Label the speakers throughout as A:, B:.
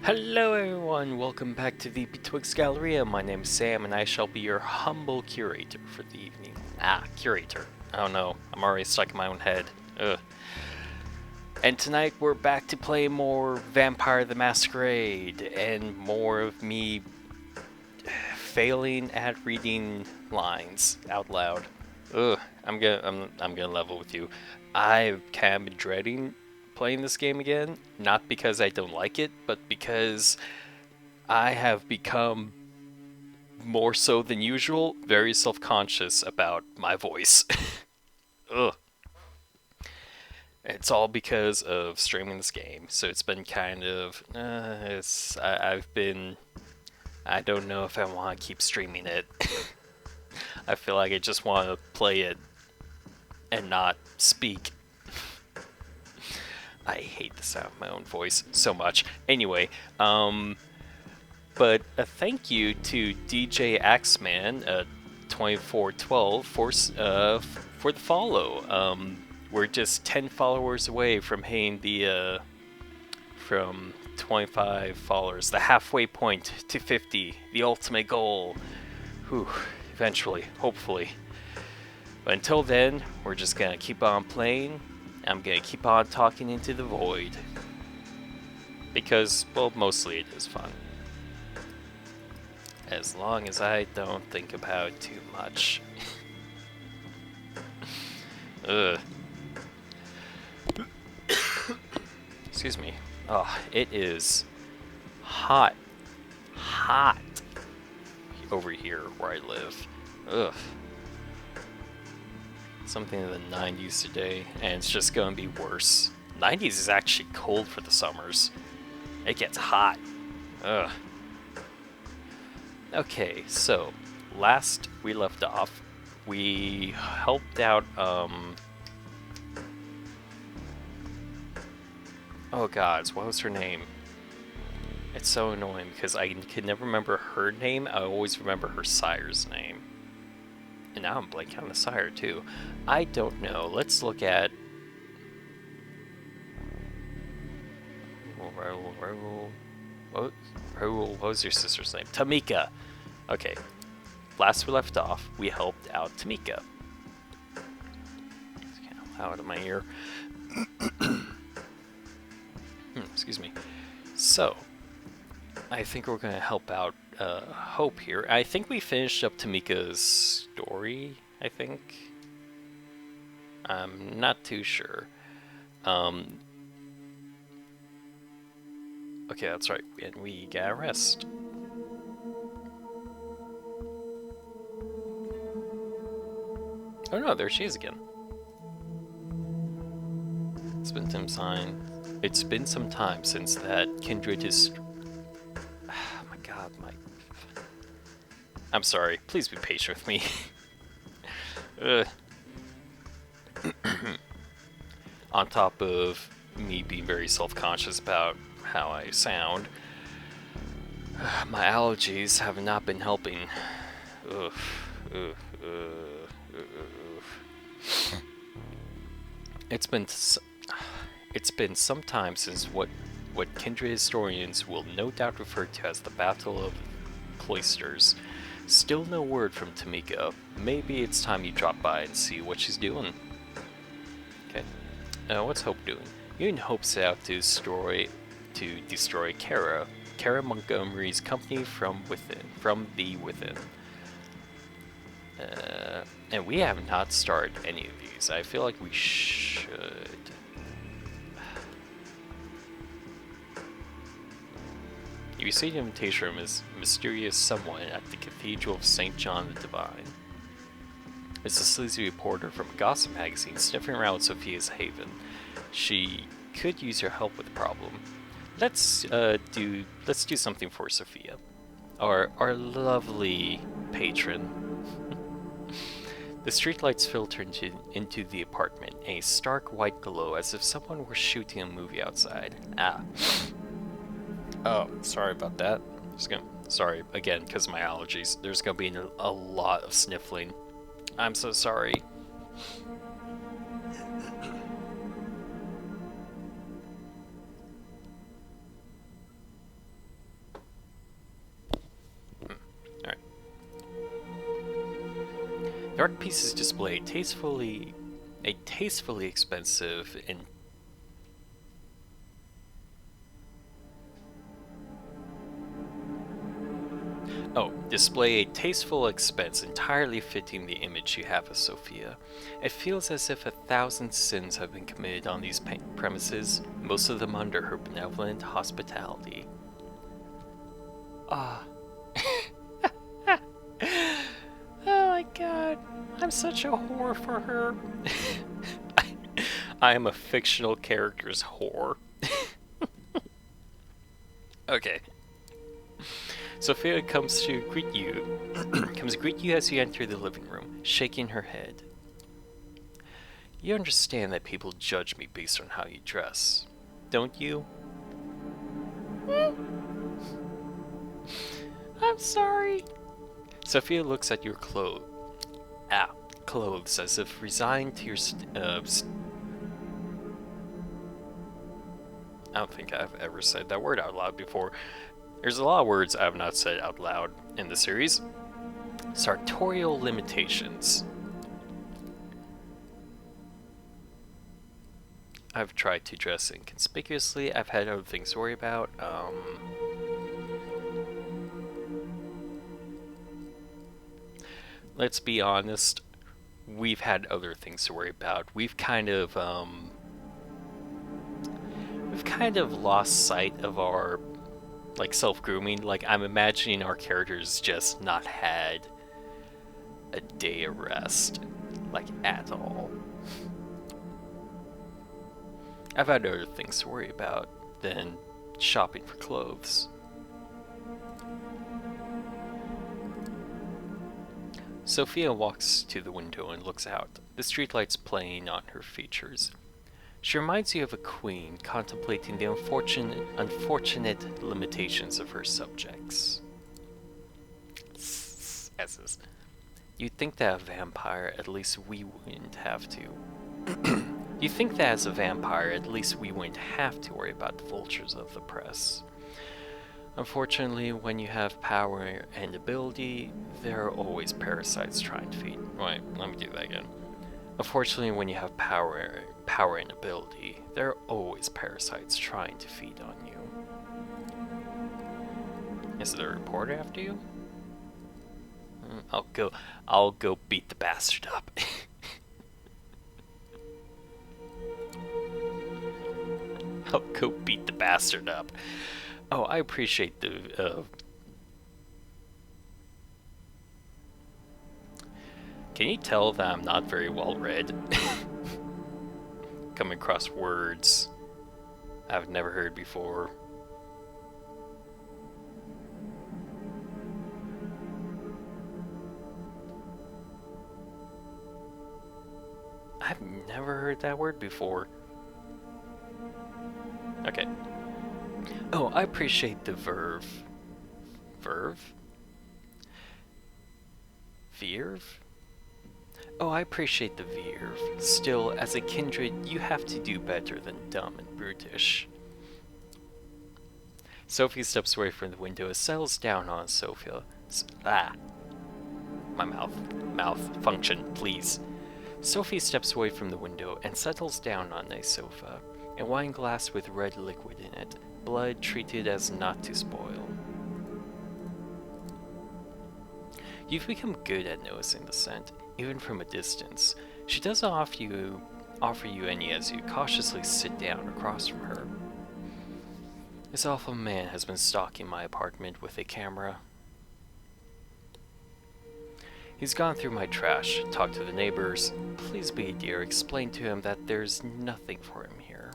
A: Hello everyone, welcome back to the Betwixt Galleria. My name is Sam and I shall be your humble curator for the evening. Curator. I don't know, I'm already stuck in my own head. Ugh. And tonight we're back to play more Vampire the Masquerade and more of me failing at reading lines out loud. Ugh, I'm gonna level with you. I've kind of been dreading playing this game again, not because I don't like it, but because I have become, more so than usual, very self-conscious about my voice. Ugh. It's all because of streaming this game, so it's been kind of, I don't know if I want to keep streaming it. I feel like I just want to play it and not speak. I hate the sound of my own voice so much. Anyway, but a thank you to DJ Axeman 2412 for the follow. We're just 10 followers away from hitting the from 25 followers, the halfway point to 50, the ultimate goal. Whew, eventually, hopefully. But until then, we're just gonna keep on playing. I'm gonna keep on talking into the void. Because, well, mostly it is fun. As long as I don't think about it too much. Ugh. Excuse me. Oh, it is hot over here where I live. Ugh. Something in the 90s today, and it's just gonna be worse. 90s is actually cold for the summers. It gets hot. Ugh. Okay, so last we left off, we helped out, oh gods, what was her name? It's so annoying because I can never remember her name, I always remember her sire's name. And now I'm blanking on the sire too. I don't know, let's look at... What was your sister's name? Tamika! Okay, last we left off, we helped out Tamika. It's kind of loud in my ear. Excuse me. So, I think we're going to help out Hope here. I think we finished up Tamika's story, I think. I'm not too sure. Okay, that's right, and we got rest. Oh no, there she is again. It's been some time since that kindred is... Oh my god, I'm sorry, please be patient with me. On top of me being very self-conscious about how I sound, my allergies have not been helping. It's been some time since what kindred historians will no doubt refer to as the Battle of Cloisters. Still no word from Tamika. Maybe it's time you drop by and see what she's doing. Okay. What's Hope doing? You and Hope set out to destroy Cara. Cara Montgomery's company from the within. And we have not started any of these. I feel like we should. You see the invitation from his mysterious someone at the Cathedral of St. John the Divine. It's a sleazy reporter from a gossip magazine sniffing around Sophia's haven. She could use your help with the problem. Let's do something for Sophia, our lovely patron. The streetlights filter into the apartment, a stark white glow as if someone were shooting a movie outside. Oh, sorry about that. Sorry again because of my allergies. There's gonna be a lot of sniffling. I'm so sorry. The art pieces display a tastefully expensive and display a tasteful expense entirely fitting the image you have of Sophia. It feels as if 1,000 sins have been committed on these premises, most of them under her benevolent hospitality. Ah. Oh my god, I'm such a whore for her. I am a fictional character's whore. Okay. Sophia comes to greet you as you enter the living room, shaking her head. You understand that people judge me based on how you dress, don't you? I'm sorry. Sophia looks at your clothes as if resigned to your I don't think I've ever said that word out loud before. There's a lot of words I have not said out loud in the series. Sartorial limitations. I've tried to dress inconspicuously. I've had other things to worry about. Let's be honest. We've had other things to worry about. We've kind of lost sight of our self-grooming. I'm imagining our characters just not had a day of rest, at all. I've had other things to worry about than shopping for clothes. Sophia walks to the window and looks out, the streetlights playing on her features. She reminds you of a queen contemplating the unfortunate limitations of her subjects. S's. You'd think that a vampire, at least we wouldn't have to. You think that as a vampire, at least we wouldn't have to worry about the vultures of the press. Unfortunately, when you have power and ability, there are always parasites trying to feed. Wait, let me do that again. Unfortunately, when you have power and ability, there are always parasites trying to feed on you. Is there a reporter after you? I'll go beat the bastard up. I'll go beat the bastard up. Oh, I appreciate the Can you tell that I'm not very well read? Coming across words I've never heard before. I've never heard that word before. Okay. Oh, I appreciate the verve. Verve? Verve? Oh, I appreciate the verve. Still, as a kindred, you have to do better than dumb and brutish. Sophie steps away from the window and settles down on Sophia. My mouth function, please. Sophie steps away from the window and settles down on a sofa, a wine glass with red liquid in it, blood treated as not to spoil. You've become good at noticing the scent, even from a distance. She doesn't offer you any as you cautiously sit down across from her. This awful man has been stalking my apartment with a camera. He's gone through my trash, talked to the neighbors. Please be a dear, explain to him that there's nothing for him here.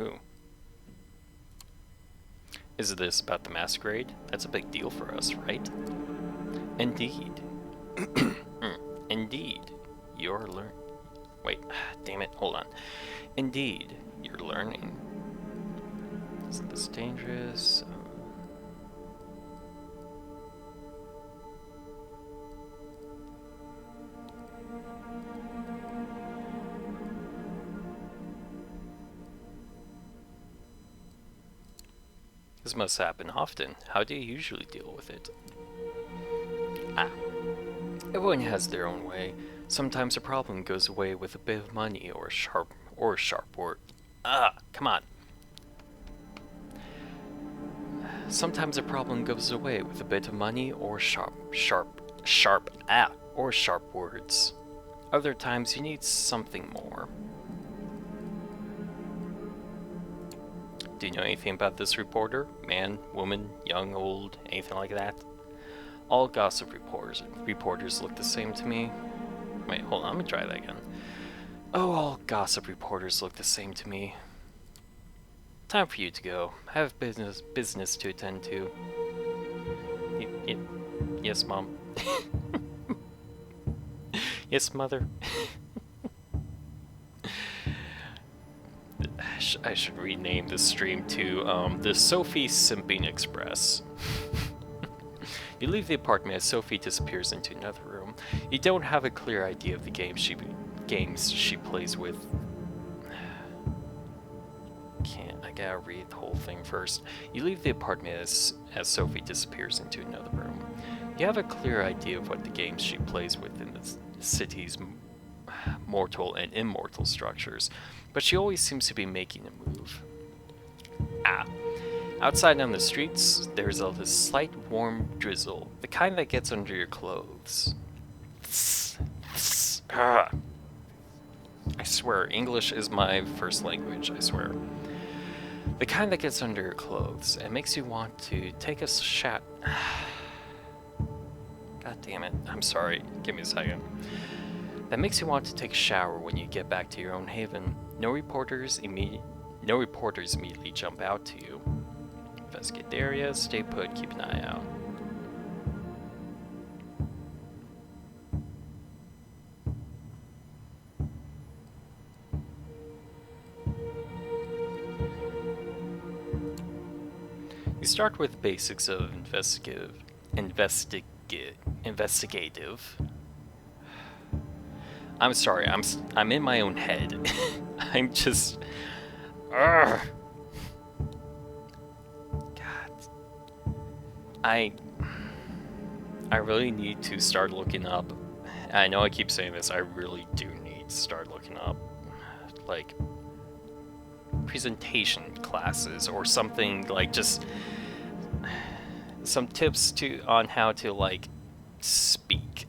A: Ooh. Is this about the Masquerade? That's a big deal for us, right? Indeed. Indeed. You're Wait, damn it, hold on. Indeed, you're learning. Isn't this dangerous? This must happen often. How do you usually deal with it? Everyone has their own way. Sometimes a problem goes away with a bit of money or a sharp word. Come on. Sometimes a problem goes away with a bit of money or sharp words. Other times you need something more. Do you know anything about this reporter? Man, woman, young, old, anything like that? All gossip reporters look the same to me. Wait, hold on, I'm gonna try that again. Oh, all gossip reporters look the same to me. Time for you to go. I have business to attend to. Yes, Mom. Yes, Mother. I should rename this stream to the Sophie Simping Express. You leave the apartment as Sophie disappears into another room. You don't have a clear idea of the games she plays with. I gotta read the whole thing first. You leave the apartment as Sophie disappears into another room. You have a clear idea of what the games she plays with in the city's mortal and immortal structures, but she always seems to be making a move. Outside on the streets, there's a slight warm drizzle, the kind that gets under your clothes. I swear, English is my first language, I swear. The kind that gets under your clothes and makes you want to take a shot. God damn it, I'm sorry, give me a second. That makes you want to take a shower when you get back to your own haven. No reporters immediately jump out to you. Investigate the area, stay put, keep an eye out. You start with basics of investigative. I'm sorry, I'm in my own head. I'm just... Ugh. God. I really need to start looking up. I know I keep saying this, I really do need to start looking up, like, presentation classes or something, like just some tips on how to, like, speak.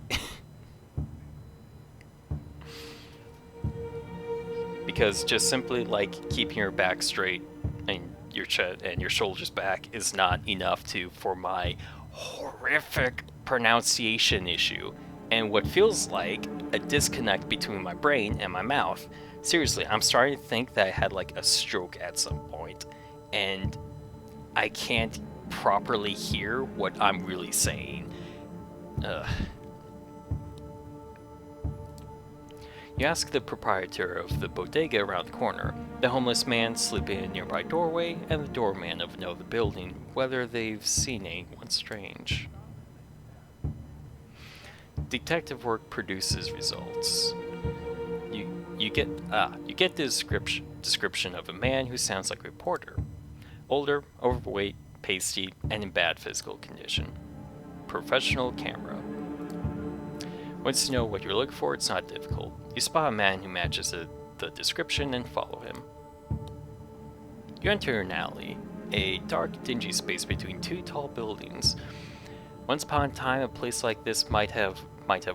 A: Because just simply, like, keeping your back straight and your chest and your shoulders back is not enough for my horrific pronunciation issue and what feels like a disconnect between my brain and my mouth. Seriously, I'm starting to think that I had, like, a stroke at some point and I can't properly hear what I'm really saying. Ugh. You ask the proprietor of the bodega around the corner, the homeless man sleeping in a nearby doorway, and the doorman of another building whether they've seen anyone strange. Detective work produces results. You get the description of a man who sounds like a reporter. Older, overweight, pasty, and in bad physical condition. Professional camera. Once you know what you're looking for, it's not difficult. You spot a man who matches the description and follow him. You enter an alley, a dark, dingy space between two tall buildings. Once upon a time, a place like this might have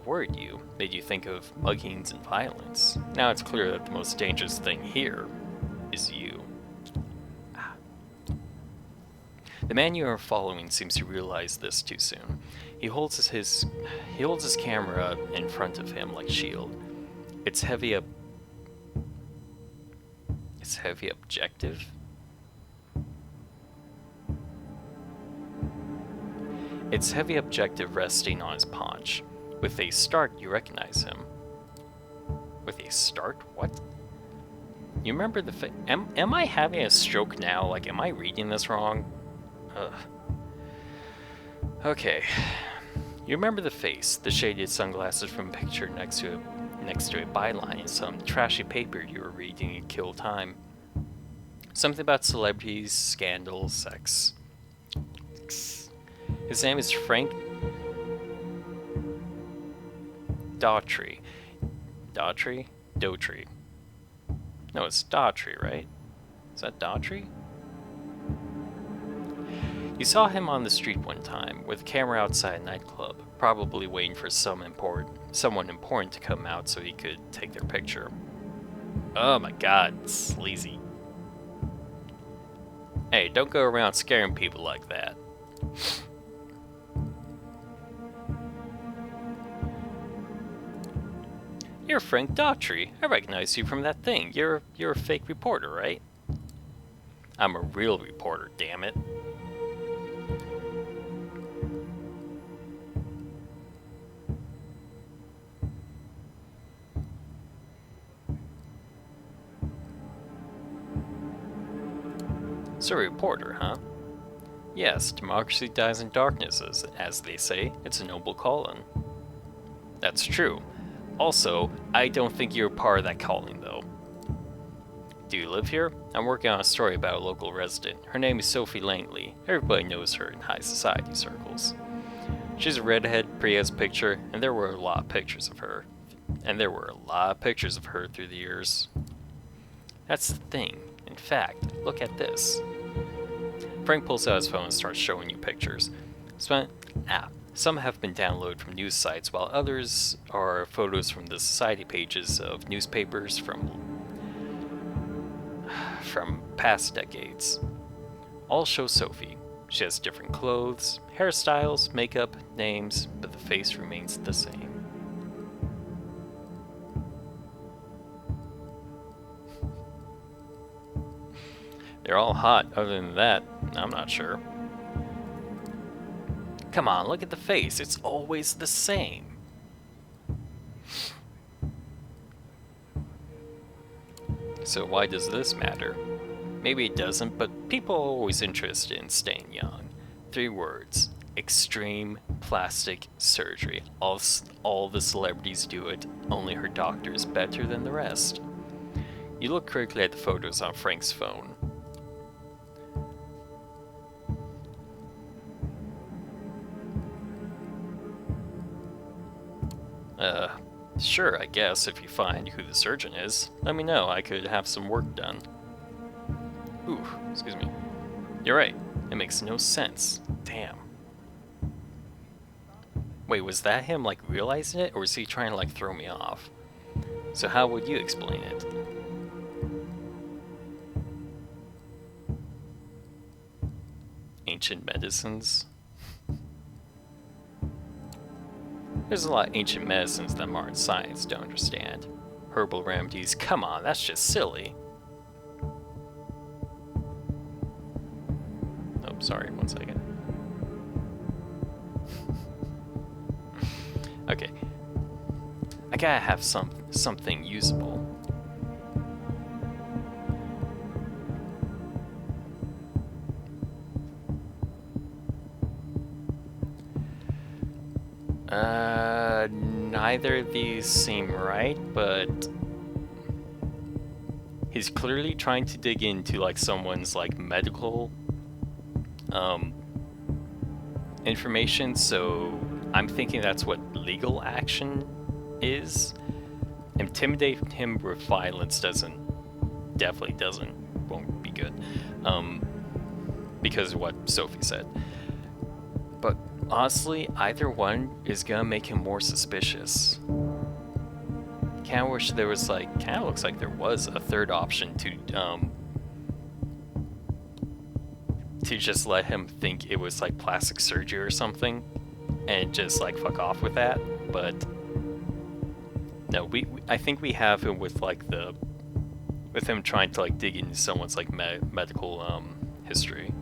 A: worried you, made you think of muggings and violence. Now it's clear that the most dangerous thing here is you. The man you are following seems to realize this too soon. He holds his camera in front of him like shield. Its heavy objective. Its heavy objective resting on his paunch. With a start, you recognize him. With a start? What? You remember the am I having a stroke now? Like, am I reading this wrong? Ugh. Okay. You remember the face, the shaded sunglasses from a picture next to a byline in some trashy paper you were reading to kill time. Something about celebrities, scandals, sex. His name is Frank Daughtry. Daughtry? Daughtry. No, it's Daughtry, right? Is that Daughtry? You saw him on the street one time, with a camera outside a nightclub, probably waiting for someone important to come out so he could take their picture. Oh my god, sleazy. Hey, don't go around scaring people like that. You're Frank Daughtry. I recognize you from that thing. You're a fake reporter, right? I'm a real reporter, damn it. So a reporter, huh? Yes, democracy dies in darkness, as they say. It's a noble calling. That's true. Also, I don't think you're part of that calling, though. Do you live here? I'm working on a story about a local resident. Her name is Sophie Langley. Everybody knows her in high society circles. She's a redhead, pretty as a picture, and there were a lot of pictures of her. Through the years. That's the thing. In fact, look at this. Frank pulls out his phone and starts showing you pictures. Some have been downloaded from news sites, while others are photos from the society pages of newspapers from past decades. All show Sophie. She has different clothes, hairstyles, makeup, names, but the face remains the same. They're all hot, other than that, I'm not sure. Come on, look at the face. It's always the same. So why does this matter? Maybe it doesn't, but people are always interested in staying young. 3 words. Extreme plastic surgery. All the celebrities do it, only her doctor is better than the rest. You look critically at the photos on Frank's phone. Sure, I guess, if you find who the surgeon is. Let me know, I could have some work done. Ooh, excuse me. You're right, it makes no sense. Damn. Wait, was that him, like, realizing it, or was he trying to, like, throw me off? So how would you explain it? Ancient medicines? There's a lot of ancient medicines that modern science don't understand. Herbal remedies, come on, that's just silly. Oh, sorry, one second. Okay. I gotta have something usable. Neither of these seem right, but he's clearly trying to dig into like someone's like medical information, so I'm thinking that's what legal action is. Intimidate him with violence definitely won't be good, because of what Sophie said. But honestly, either one is gonna make him more suspicious. Kinda wish there was like, kinda looks like there was a third option to just let him think it was like plastic surgery or something, and just like fuck off with that. But no, I think we have him with like with him trying to like dig into someone's like medical history.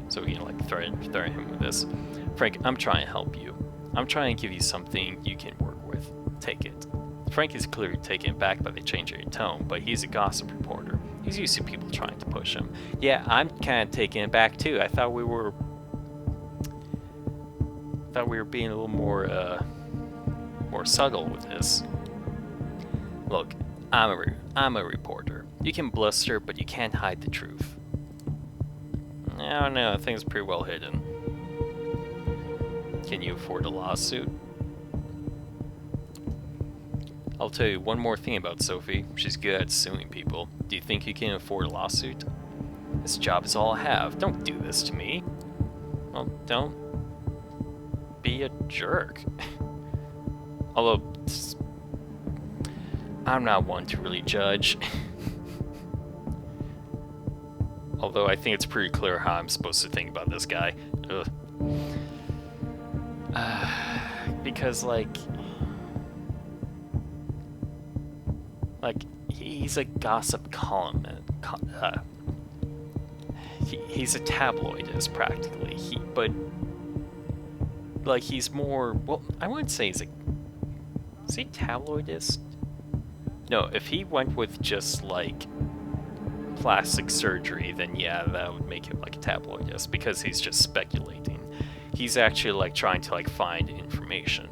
A: So we can like threaten him with this. Frank, I'm trying to help you. I'm trying to give you something you can work with. Take it. Frank is clearly taken aback by the change in your tone, but he's a gossip reporter. He's used to people trying to push him. Yeah, I'm kind of taken aback too. I thought we were being a little more subtle with this. Look, I'm a reporter. You can bluster, but you can't hide the truth. I don't know, I think it's pretty well hidden. Can you afford a lawsuit? I'll tell you one more thing about Sophie. She's good at suing people. Do you think you can afford a lawsuit? This job is all I have. Don't do this to me. Well, don't be a jerk. Although, I'm not one to really judge. Although I think it's pretty clear how I'm supposed to think about this guy. Ugh. Because, like, he's a gossip columnist. He's a tabloidist, practically. But, like, he's more, well, I wouldn't say he's a, is he tabloidist? No, if he went with just, like, plastic surgery, then yeah, that would make him like a tabloidist, because he's just speculating. He's actually, like, trying to, like, find information.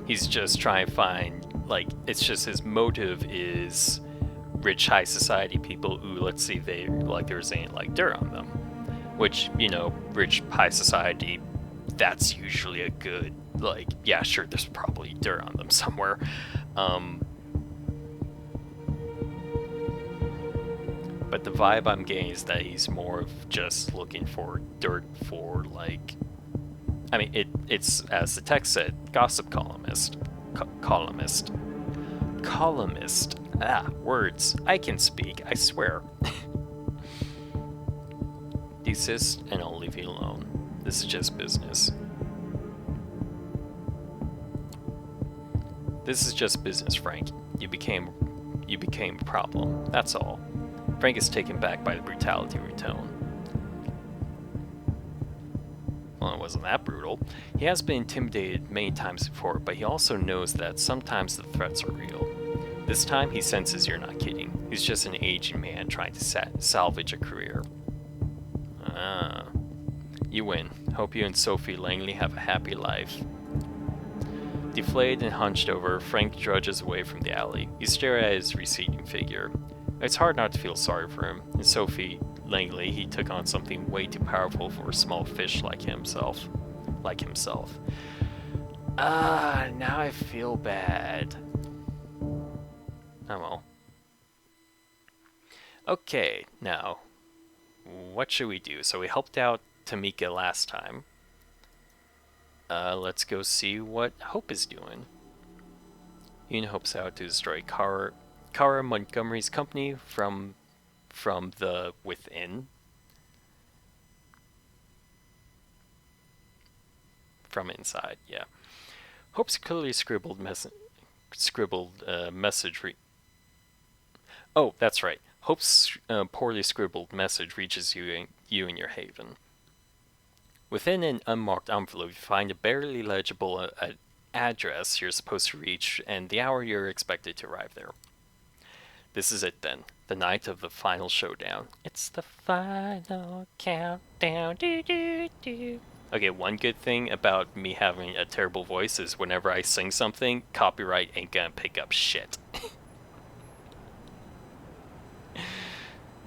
A: He's just trying to find, like, it's just his motive is rich high society people who, let's see, they, like, there's ain't, like, dirt on them. Which, you know, rich high society, that's usually a good, like, yeah, sure, there's probably dirt on them somewhere. But the vibe I'm getting is that he's more of just looking for dirt for, like, I mean, it's, as the text said, gossip columnist. Columnist. Ah, words. I can speak, I swear. Desist and I'll leave you alone. This is just business. This is just business, Frank. You became a problem. That's all. Frank is taken back by the brutality of her tone. Well, it wasn't that brutal. He has been intimidated many times before, but he also knows that sometimes the threats are real. This time, he senses you're not kidding. He's just an aging man trying to salvage a career. Ah. You win. Hope you and Sophie Langley have a happy life. Deflated and hunched over, Frank trudges away from the alley. You stare at his receding figure. It's hard not to feel sorry for him. In Sophie Langley, he took on something way too powerful for a small fish like himself. Now I feel bad. Oh well. Okay, now, what should we do? So we helped out Tamika last time. Let's go see what Hope is doing. Ian Hope's out to destroy Cara Montgomery's company from the within. From inside, yeah. Hope's clearly scribbled message. Oh, that's right. Hope's poorly scribbled message reaches you in your haven. Within an unmarked envelope, you find a barely legible address you're supposed to reach and the hour you're expected to arrive there. This is it then, the night of the final showdown. It's the final countdown. Do, do, do. Okay, one good thing about me having a terrible voice is whenever I sing something, copyright ain't gonna pick up shit.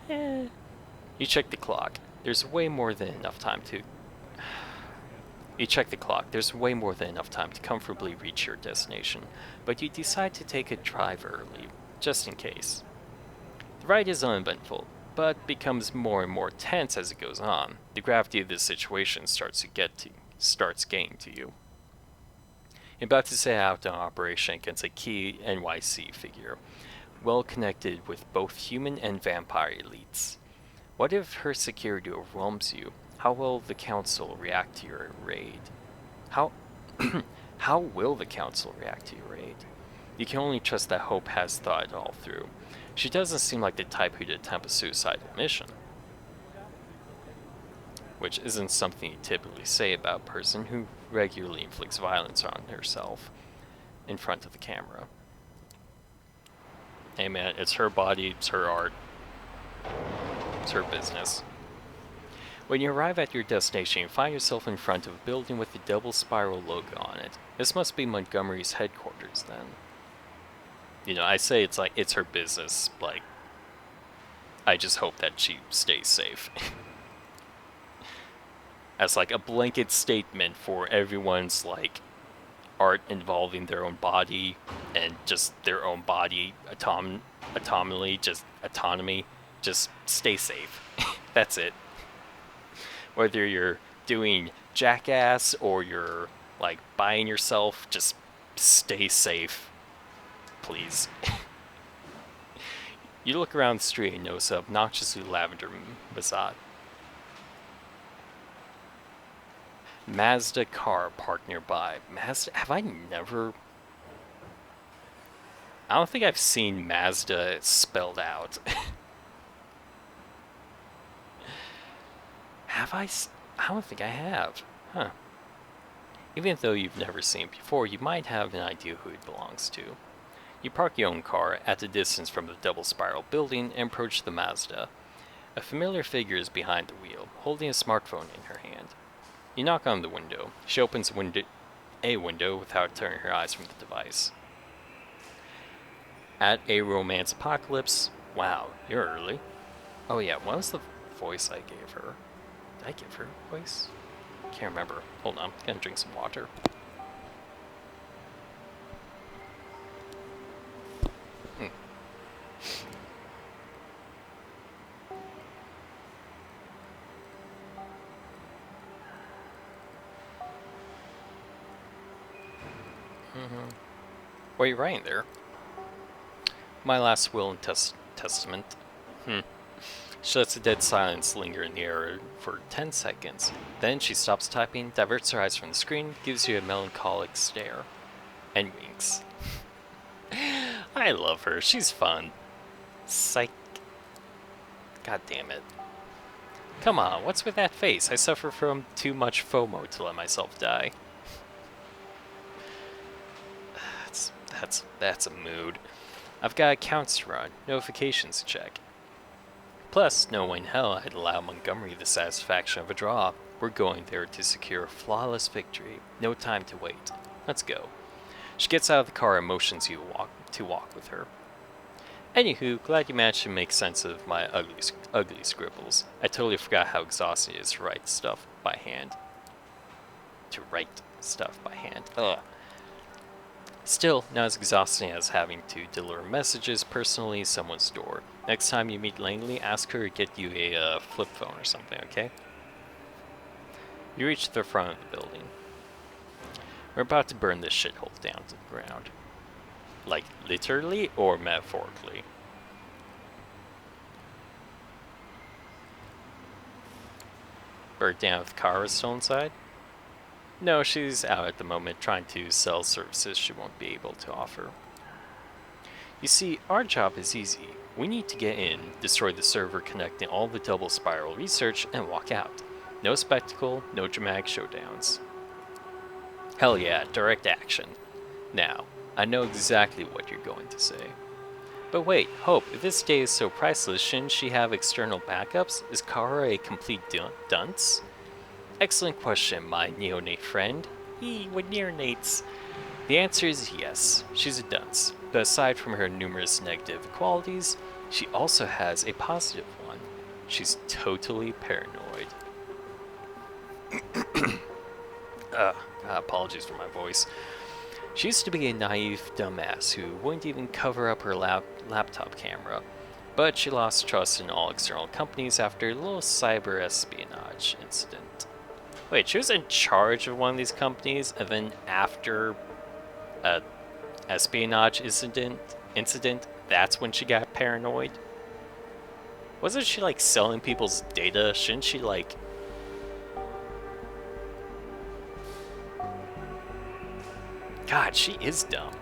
A: You check the clock. There's way more than enough time to comfortably reach your destination, but you decide to take a drive early, just in case. The ride is uneventful, but becomes more and more tense as it goes on. The gravity of this situation starts getting to you. You're about to set out an operation against a key NYC figure, well connected with both human and vampire elites. What if her security overwhelms you? How will the council react to your raid? How will the council react to your raid? You can only trust that Hope has thought it all through. She doesn't seem like the type who'd attempt a suicidal mission. Which isn't something you typically say about a person who regularly inflicts violence on herself in front of the camera. Hey man, it's her body, it's her art, it's her business. When you arrive at your destination, you find yourself in front of a building with a double spiral logo on it. This must be Montgomery's headquarters then. You know, I say it's like, it's her business, like, I just hope that she stays safe. As like a blanket statement for everyone's, like, art involving their own body and just their own body autonomy. Just stay safe. That's it. Whether you're doing Jackass or you're like buying yourself, just stay safe, please. You look around the street and notice an obnoxiously lavender Mazat. Mazda car parked nearby. Mazda? Have I never... I don't think I've seen Mazda spelled out. Have I? I don't think I have. Huh. Even though you've never seen it before, you might have an idea who it belongs to. You park your own car at a distance from the double spiral building and approach the Mazda. A familiar figure is behind the wheel, holding a smartphone in her hand. You knock on the window. She opens a window without turning her eyes from the device. At a romance apocalypse. Wow, you're early. Oh yeah, what was the voice I gave her? Did I give her a voice? Can't remember. Hold on, I'm gonna drink some water. What are you writing there? My last will and testament. She lets a dead silence linger in the air for 10 seconds. Then she stops typing, diverts her eyes from the screen, gives you a melancholic stare, and winks. I love her. She's fun. Psych. God damn it. Come on, what's with that face? I suffer from too much FOMO to let myself die. That's a mood. I've got accounts to run, notifications to check. Plus, no way in hell I'd allow Montgomery the satisfaction of a draw. We're going there to secure a flawless victory. No time to wait. Let's go. She gets out of the car and motions you to walk with her. Anywho, glad you managed to make sense of my ugly scribbles. I totally forgot how exhausting it is to write stuff by hand. Ugh. Still, not as exhausting as having to deliver messages personally to someone's door. Next time you meet Langley, ask her to get you a flip phone or something, okay? You reach the front of the building. We're about to burn this shithole down to the ground. Like, literally or metaphorically? Burn down with Cara still inside? No, she's out at the moment trying to sell services she won't be able to offer. You see, our job is easy. We need to get in, destroy the server connecting all the double spiral research, and walk out. No spectacle, no dramatic showdowns. Hell yeah, direct action. Now, I know exactly what you're going to say. But wait, Hope, if this day is so priceless, shouldn't she have external backups? Is Cara a complete dunce? Excellent question, my neonate friend. With neonates. The answer is yes, she's a dunce. But aside from her numerous negative qualities, she also has a positive one. She's totally paranoid. Apologies for my voice. She used to be a naive dumbass who wouldn't even cover up her laptop camera. But she lost trust in all external companies after a little cyber espionage incident. Wait, she was in charge of one of these companies, and then after a espionage incident, that's when she got paranoid? Wasn't she, like, selling people's data? Shouldn't she, like... God, she is dumb.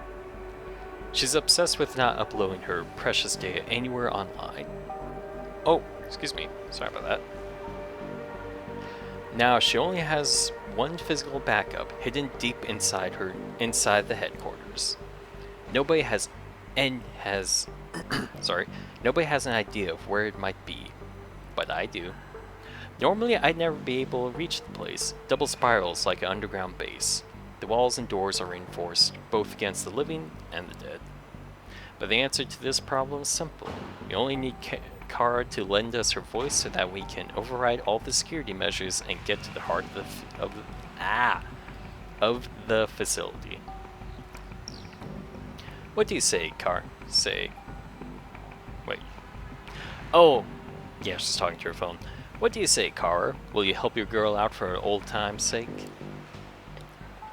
A: She's obsessed with not uploading her precious data anywhere online. Oh, excuse me. Sorry about that. Now she only has one physical backup hidden deep inside the headquarters. Nobody has an idea of where it might be, but I do. Normally I'd never be able to reach the place. Double spirals like an underground base. The walls and doors are reinforced, both against the living and the dead. But the answer to this problem is simple. We only need Cara to lend us her voice so that we can override all the security measures and get to the heart of the facility. What do you say, Car? Wait. Oh, yeah, she's talking to her phone. What do you say, Cara? Will you help your girl out for old time's sake?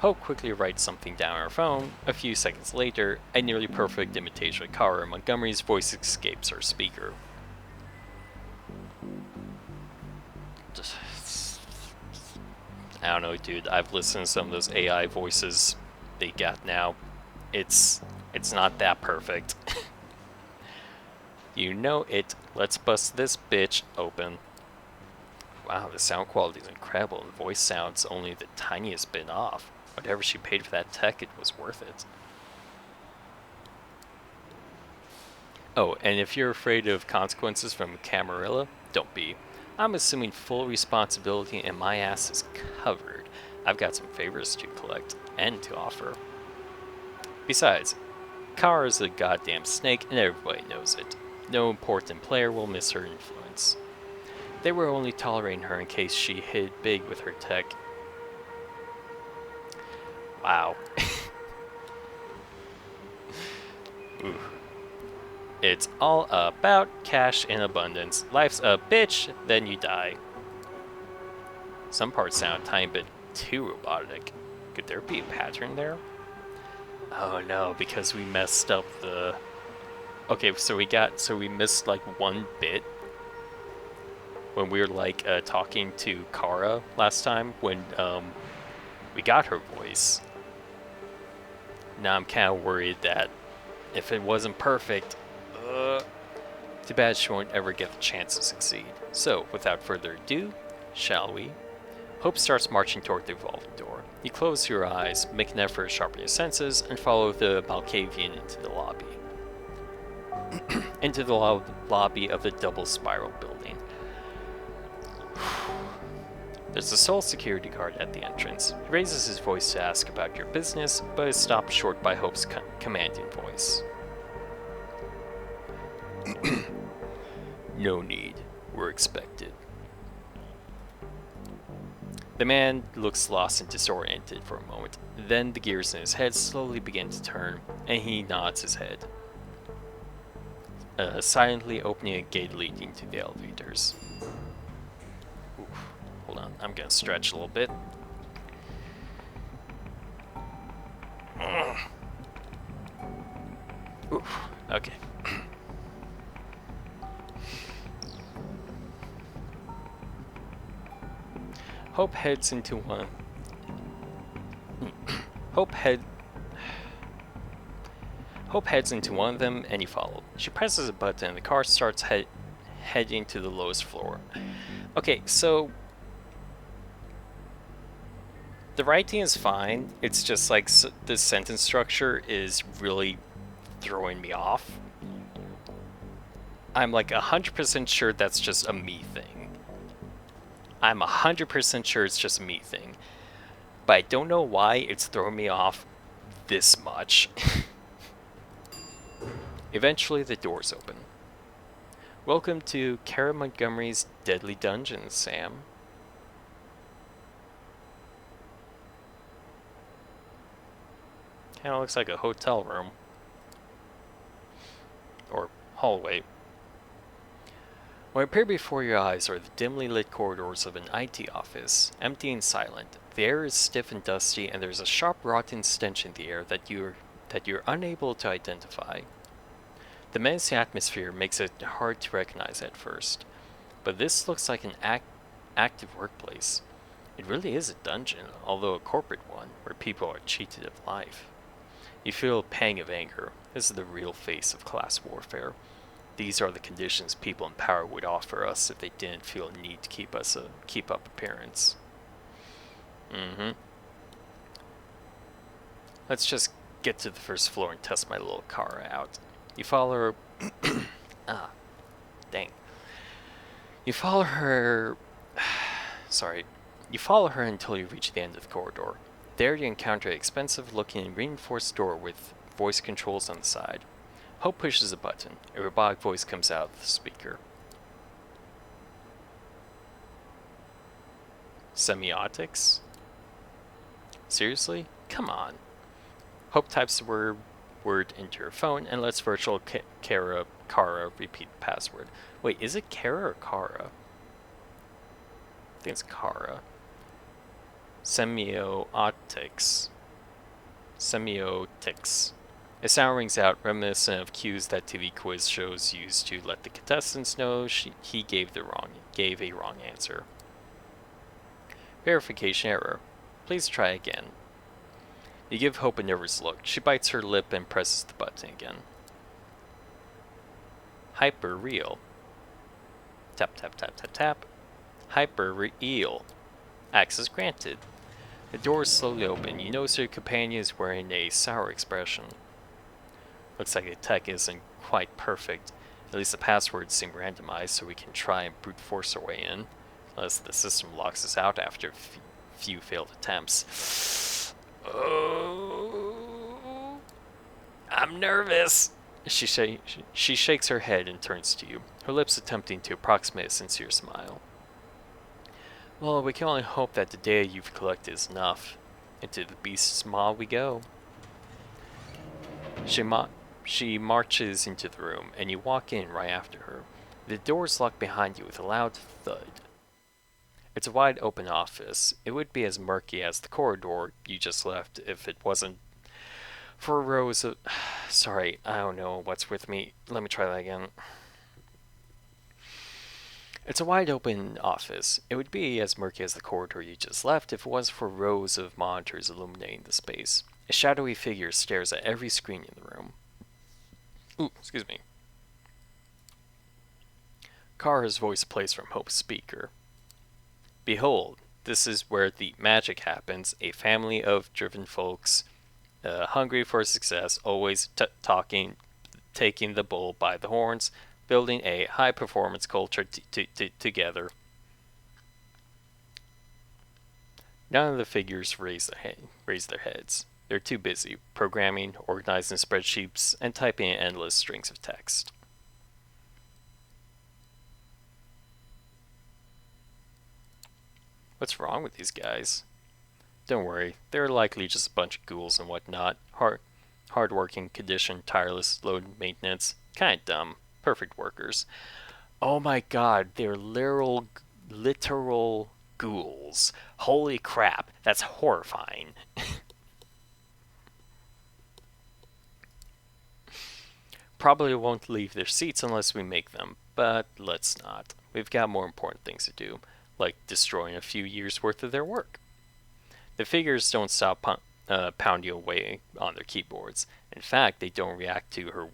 A: Hope quickly writes something down on her phone. A few seconds later, a nearly perfect imitation of Cara Montgomery's voice escapes her speaker. I don't know, dude. I've listened to some of those AI voices they got now. It's not that perfect. You know it. Let's bust this bitch open. Wow, the sound quality is incredible. The voice sounds only the tiniest bit off. Whatever she paid for that tech, it was worth it. Oh, and if you're afraid of consequences from Camarilla, don't be. I'm assuming full responsibility and my ass is covered. I've got some favors to collect and to offer. Besides, Kara's a goddamn snake and everybody knows it. No important player will miss her influence. They were only tolerating her in case she hit big with her tech. Wow. Ooh. It's all about cash in abundance. Life's a bitch, then you die. Some parts sound a tiny bit too robotic. Could there be a pattern there? Oh no, because we messed up the... Okay, so we missed like one bit when we were like talking to Cara last time when we got her voice. Now I'm kind of worried that if it wasn't perfect, too bad she won't ever get the chance to succeed. So, without further ado, shall we? Hope starts marching toward the revolving door. You close your eyes, make an effort to sharpen your senses, and follow the Malkavian into the lobby. Into the lobby of the double spiral building. There's a sole security guard at the entrance. He raises his voice to ask about your business, but is stopped short by Hope's commanding voice. No need. We're expected. The man looks lost and disoriented for a moment. Then the gears in his head slowly begin to turn, and he nods his head, silently opening a gate leading to the elevators. Oof. Hold on, I'm gonna stretch a little bit. Oof. Okay. Hope heads into one. Hope heads into one of them, and you follow. She presses a button, and the car starts heading to the lowest floor. Okay, so the writing is fine. It's just like this sentence structure is really throwing me off. I'm like 100% sure that's just a me thing. I'm 100% sure it's just a me thing. But I don't know why it's throwing me off this much. Eventually the doors open. Welcome to Cara Montgomery's Deadly Dungeons, Sam. Kinda looks like a hotel room. Or hallway. What appear before your eyes are the dimly lit corridors of an IT office, empty and silent. The air is stiff and dusty, and there's a sharp, rotten stench in the air that you're unable to identify. The menacing atmosphere makes it hard to recognize at first, but this looks like an active workplace. It really is a dungeon, although a corporate one, where people are cheated of life. You feel a pang of anger. This is the real face of class warfare. These are the conditions people in power would offer us if they didn't feel a need to keep up appearance. Let's just get to the first floor and test my little Cara out. You follow her... dang. You follow her... Sorry. You follow her until you reach the end of the corridor. There you encounter an expensive-looking reinforced door with voice controls on the side. Hope pushes a button. A robotic voice comes out of the speaker. Semiotics? Seriously? Come on. Hope types the word into your phone and lets virtual Cara repeat the password. Wait, is it Cara or Cara? I think it's Cara. Semiotics. Semiotics. A sound rings out, reminiscent of cues that TV quiz shows use to let the contestants know he gave a wrong answer. Verification error. Please try again. You give Hope a nervous look. She bites her lip and presses the button again. Hyper real. Tap tap tap tap tap. Hyper real. Access granted. The doors slowly open. You notice your companion is wearing a sour expression. Looks like the tech isn't quite perfect. At least the passwords seem randomized, so we can try and brute force our way in. Unless the system locks us out after a few failed attempts. Oh, I'm nervous. She shakes her head and turns to you, her lips attempting to approximate a sincere smile. Well, we can only hope that the data you've collected is enough. Into the beast's maw we go. She marches into the room, and you walk in right after her. The doors lock behind you with a loud thud. It's a wide open office. It would be as murky as the corridor you just left if it wasn't for rows of... Sorry, I don't know what's with me. Let me try that again. It's a wide open office. It would be as murky as the corridor you just left if it was for rows of monitors illuminating the space. A shadowy figure stares at every screen in the room. Ooh, excuse me. Cara's voice plays from Hope's speaker. Behold, this is where the magic happens. A family of driven folks, hungry for success, always taking the bull by the horns, building a high-performance culture together. None of the figures raise their heads. They're too busy programming, organizing spreadsheets, and typing in endless strings of text. What's wrong with these guys? Don't worry, they're likely just a bunch of ghouls and whatnot. Hardworking, conditioned, tireless, low maintenance, kinda dumb. Perfect workers. Oh my god, they're literal ghouls. Holy crap, that's horrifying. Probably won't leave their seats unless we make them, but let's not. We've got more important things to do, like destroying a few years' worth of their work. The figures don't stop pounding away on their keyboards. In fact, they don't react to her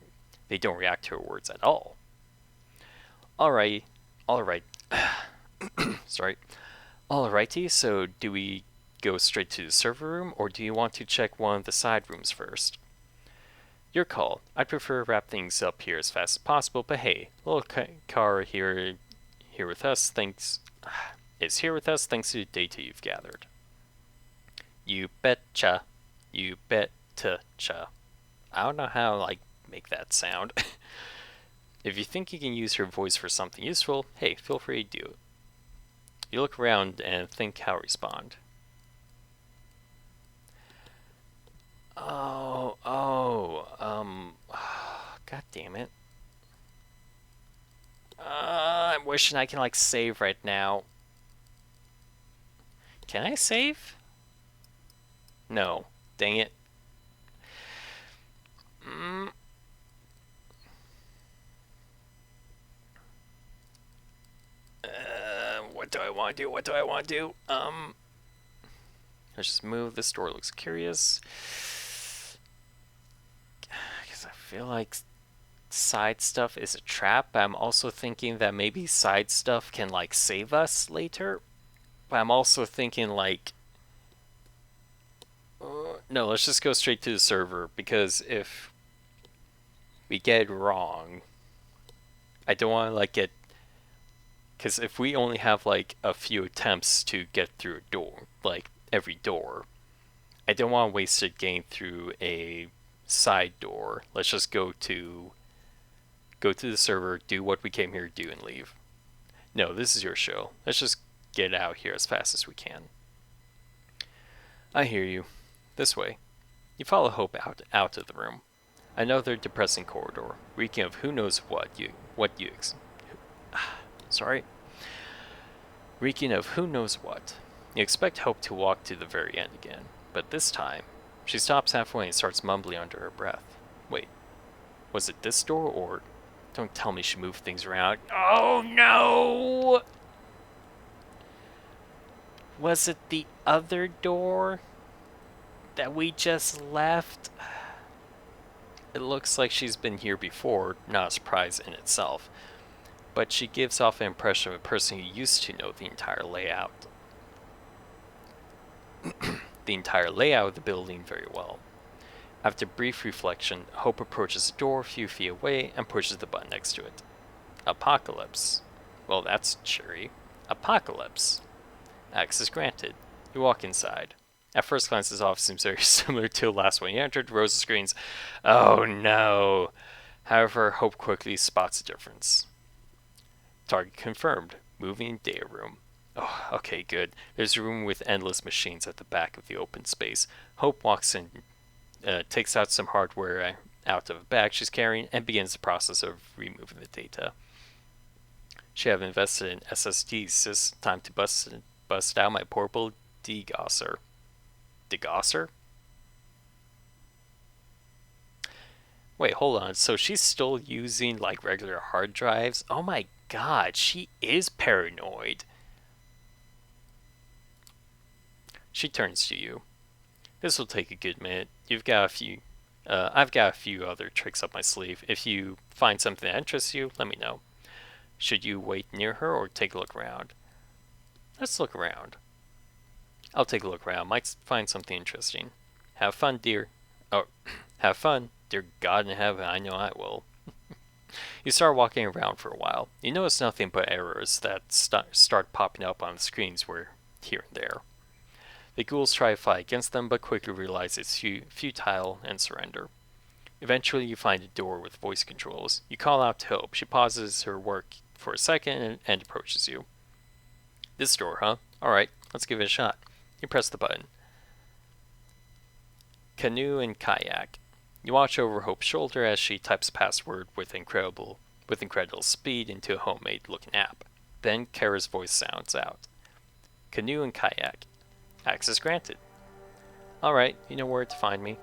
A: words at all. All right. Sorry. Alrighty, so do we go straight to the server room, or do you want to check one of the side rooms first? Your call. I'd prefer to wrap things up here as fast as possible, but hey, little Cara here with us is here with us thanks to the data you've gathered. You betcha. You betcha. I don't know how to make that sound. If you think you can use her voice for something useful, hey, feel free to do it. You look around and think how to respond. God damn it. I'm wishing I can save right now. Can I save? No. Dang it. What do I want to do? Let's just move. This door looks curious. Because I feel like side stuff is a trap, but I'm also thinking that maybe side stuff can save us later. But I'm also thinking no, let's just go straight to the server, because if we get it wrong, I don't want to get, because if we only have a few attempts to get through a door, every door, I don't want to waste it getting through a side door. Let's just go to the server, do what we came here to do, and leave. No, this is your show. Let's just get out here as fast as we can. I hear you. This way. You follow Hope out of the room. Another depressing corridor, reeking of who knows sorry. Reeking of who knows what. You expect Hope to walk to the very end again, but this time, she stops halfway and starts mumbling under her breath. Wait, was it this door, or... Don't tell me she moved things around. Oh no! Was it the other door that we just left? It looks like she's been here before, not a surprise in itself. But she gives off an impression of a person who used to know the entire layout. The entire layout of the building very well. After brief reflection, Hope approaches the door a few feet away and pushes the button next to it. Apocalypse. Well, that's cheery. Apocalypse. Access granted. You walk inside. At first glance, this office seems very similar to the last one you entered. Rosa screams, "Oh no!" However, Hope quickly spots a difference. Target confirmed. Moving data room. Oh, okay, good. There's a room with endless machines at the back of the open space. Hope walks in, takes out some hardware out of a bag she's carrying, and begins the process of removing the data. She have invested in SSDs. It's time to bust out my portable degosser. Degosser? Wait, hold on. So she's still using like regular hard drives? Oh my god, she is paranoid. She turns to you. This will take a good minute. I've got a few other tricks up my sleeve. If you find something that interests you, let me know. Should you wait near her or take a look around? Let's look around. I'll take a look around. Might find something interesting. Have fun, dear. Oh, have fun. Dear God in heaven, I know I will. You start walking around for a while. You notice nothing but errors that start popping up on the screens here and there. The ghouls try to fight against them, but quickly realize it's futile and surrender. Eventually, you find a door with voice controls. You call out to Hope. She pauses her work for a second and approaches you. This door, huh? Alright, let's give it a shot. You press the button. Canoe and kayak. You watch over Hope's shoulder as she types a password with incredible speed into a homemade-looking app. Then Cara's voice sounds out. Canoe and kayak. Access granted. Alright, you know where to find me.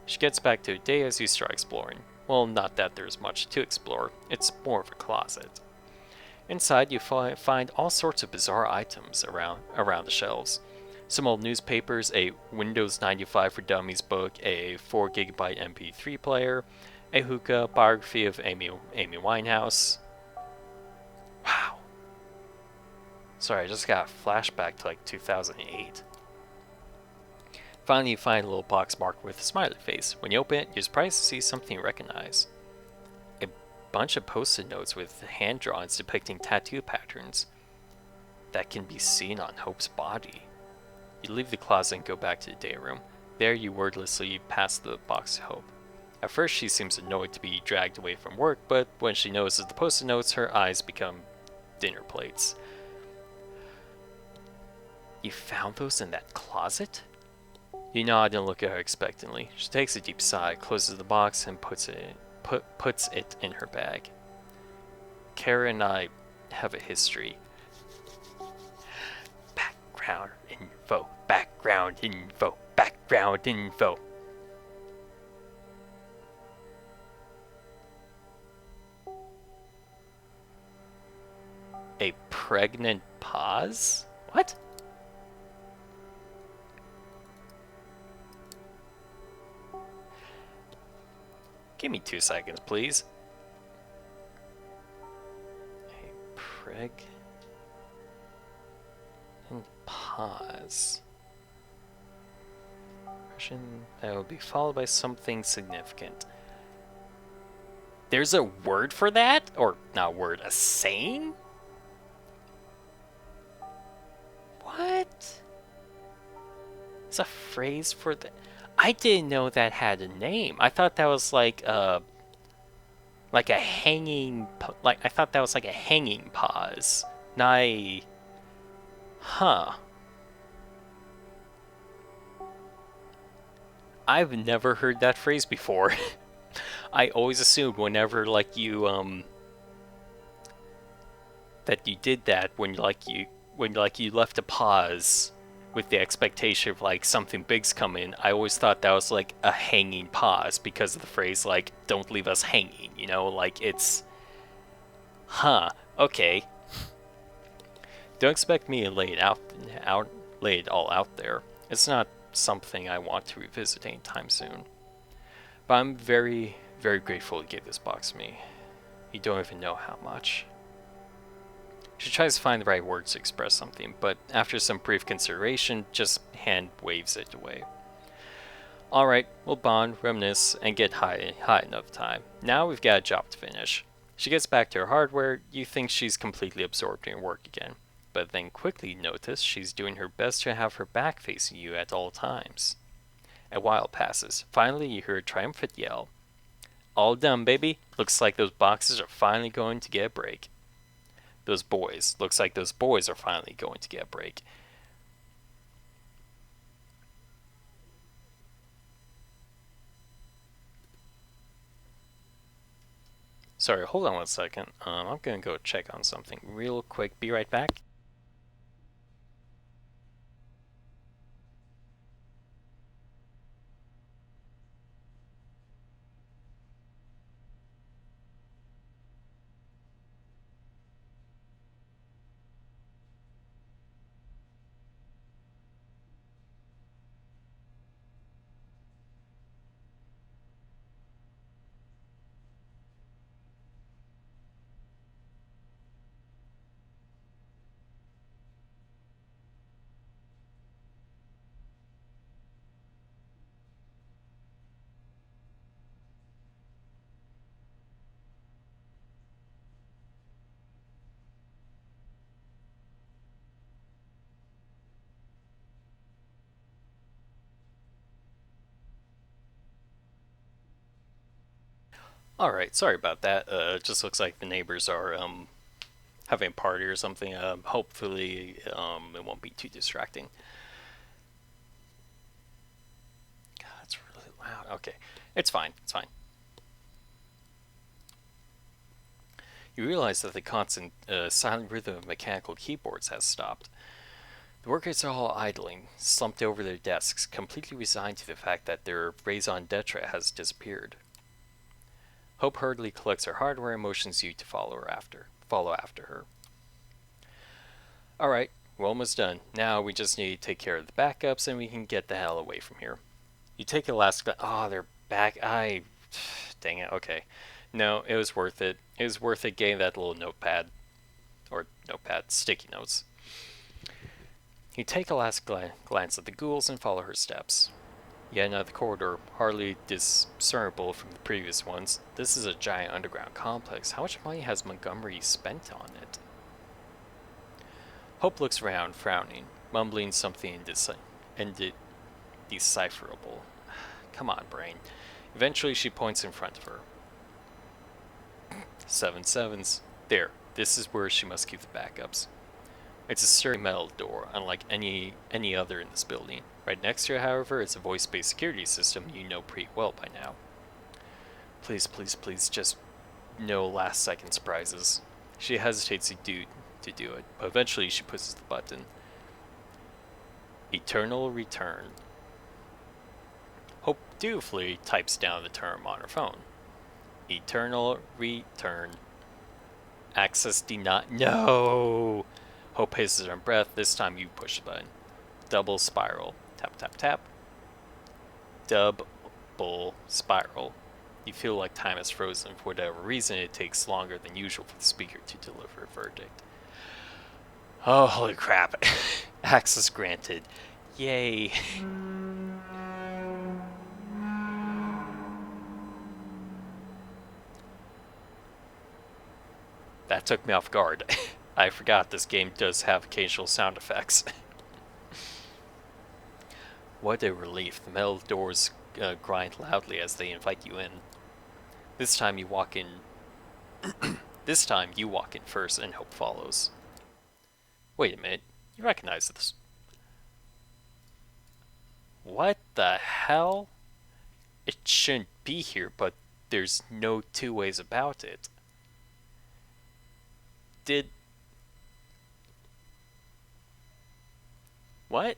A: She gets back to a day as you start exploring. Well, not that there's much to explore. It's more of a closet. Inside, you find all sorts of bizarre items around the shelves. Some old newspapers, a Windows 95 for Dummies book, a 4GB MP3 player, a hookah, biography of Amy Winehouse. Wow. Sorry, I just got a flashback to like 2008. Finally, you find a little box marked with a smiley face. When you open it, you're surprised to see something you recognize. A bunch of post-it notes with hand drawings depicting tattoo patterns that can be seen on Hope's body. You leave the closet and go back to the day room. There, you wordlessly pass the box to Hope. At first, she seems annoyed to be dragged away from work, but when she notices the post-it notes, her eyes become dinner plates. You found those in that closet? You nod and look at her expectantly. She takes a deep sigh, closes the box, and puts it in her bag. Cara and I have a history. Background info. Background info. Background info. A pregnant pause? What? Give me 2 seconds, please. A pregnant pause. Question that will be followed by something significant. There's a word for that? Or not a word, a saying? What? It's a phrase for the... I didn't know that had a name. I thought that was like a hanging... I thought that was like a hanging pause. Not a... Huh. I've never heard that phrase before. I always assumed whenever like you that you did that when you left a pause with the expectation of like something big's coming. I always thought that was like a hanging pause because of the phrase like "don't leave us hanging." You know, like it's, okay. Don't expect me to lay it all out there. It's not something I want to revisit anytime soon. But I'm very, very grateful you gave this box to me. You don't even know how much. She tries to find the right words to express something, but after some brief consideration, just hand waves it away. Alright, we'll bond, reminisce, and get high enough time. Now we've got a job to finish. She gets back to her hardware. You think she's completely absorbed in her work again, but then quickly notice she's doing her best to have her back facing you at all times. A while passes. Finally, you hear a triumphant yell. All done, baby. Looks like those boxes are finally going to get a break. Looks like those boys are finally going to get a break. Sorry, hold on one second. I'm gonna go check on something real quick. Be right back. Alright, sorry about that. It just looks like the neighbors are having a party or something. Hopefully it won't be too distracting. God, that's really loud. Okay, it's fine. It's fine. You realize that the constant, silent rhythm of mechanical keyboards has stopped. The workers are all idling, slumped over their desks, completely resigned to the fact that their raison d'etre has disappeared. Hope hurriedly collects her hardware and motions you to follow after her. Alright, we're almost done. Now we just need to take care of the backups and we can get the hell away from here. You take a last they're back. Dang it, okay. No, it was worth it. It was worth it getting that little notepad. Or notepad, sticky notes. You take a last glance at the ghouls and follow her steps. Yet another corridor, hardly discernible from the previous ones. This is a giant underground complex. How much money has Montgomery spent on it? Hope looks around, frowning, mumbling something indecipherable. Come on, brain. Eventually she points in front of her. 7 sevens. There. This is where she must keep the backups. It's a sturdy metal door, unlike any other in this building. Right next to it, however, is a voice-based security system you know pretty well by now. Please, please, please, just no last-second surprises. She hesitates to do it, but eventually she pushes the button. Eternal Return. Hope dutifully types down the term on her phone. Eternal Return. Access denied. No! Hope hisses her breath. This time you push the button. Double spiral. Tap, tap, tap. Double spiral. You feel like time is frozen. For whatever reason, it takes longer than usual for the speaker to deliver a verdict. Oh, holy crap. Access granted. Yay. That took me off guard. I forgot this game does have occasional sound effects. What a relief. The metal doors grind loudly as they invite you in. This time you walk in first and Hope follows. Wait a minute. You recognize this. What the hell? It shouldn't be here, but there's no two ways about it. Did... What?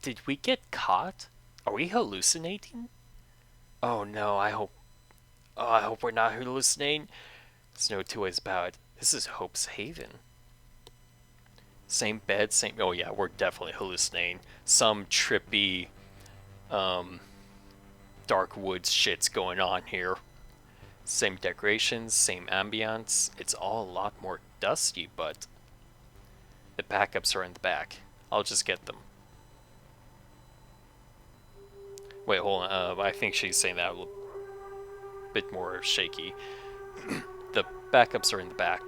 A: Did we get caught? Are we hallucinating? Oh no, I hope... Oh, I hope we're not hallucinating. There's no two ways about it. This is Hope's Haven. Same bed, same... Oh yeah, we're definitely hallucinating. Some trippy, dark woods shit's going on here. Same decorations, same ambience. It's all a lot more dusty, but... The backups are in the back. I'll just get them. Wait, hold on. I think she's saying that a little bit more shaky. The backups are in the back.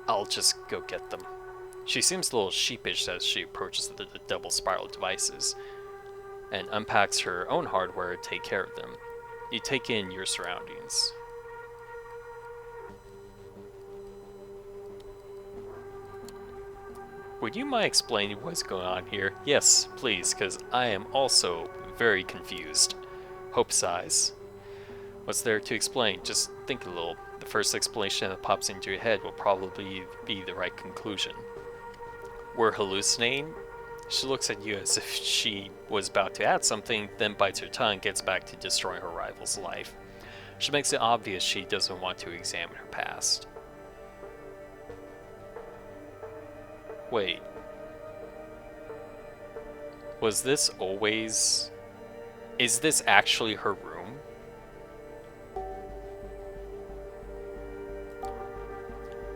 A: I'll just go get them. She seems a little sheepish as she approaches the double spiral devices and unpacks her own hardware to take care of them. You take in your surroundings. Would you mind explaining what's going on here? Yes, please, because I am also very confused. Hope sighs. What's there to explain? Just think a little. The first explanation that pops into your head will probably be the right conclusion. We're hallucinating? She looks at you as if she was about to add something, then bites her tongue and gets back to destroying her rival's life. She makes it obvious she doesn't want to examine her past. Wait. Was this always... Is this actually her room?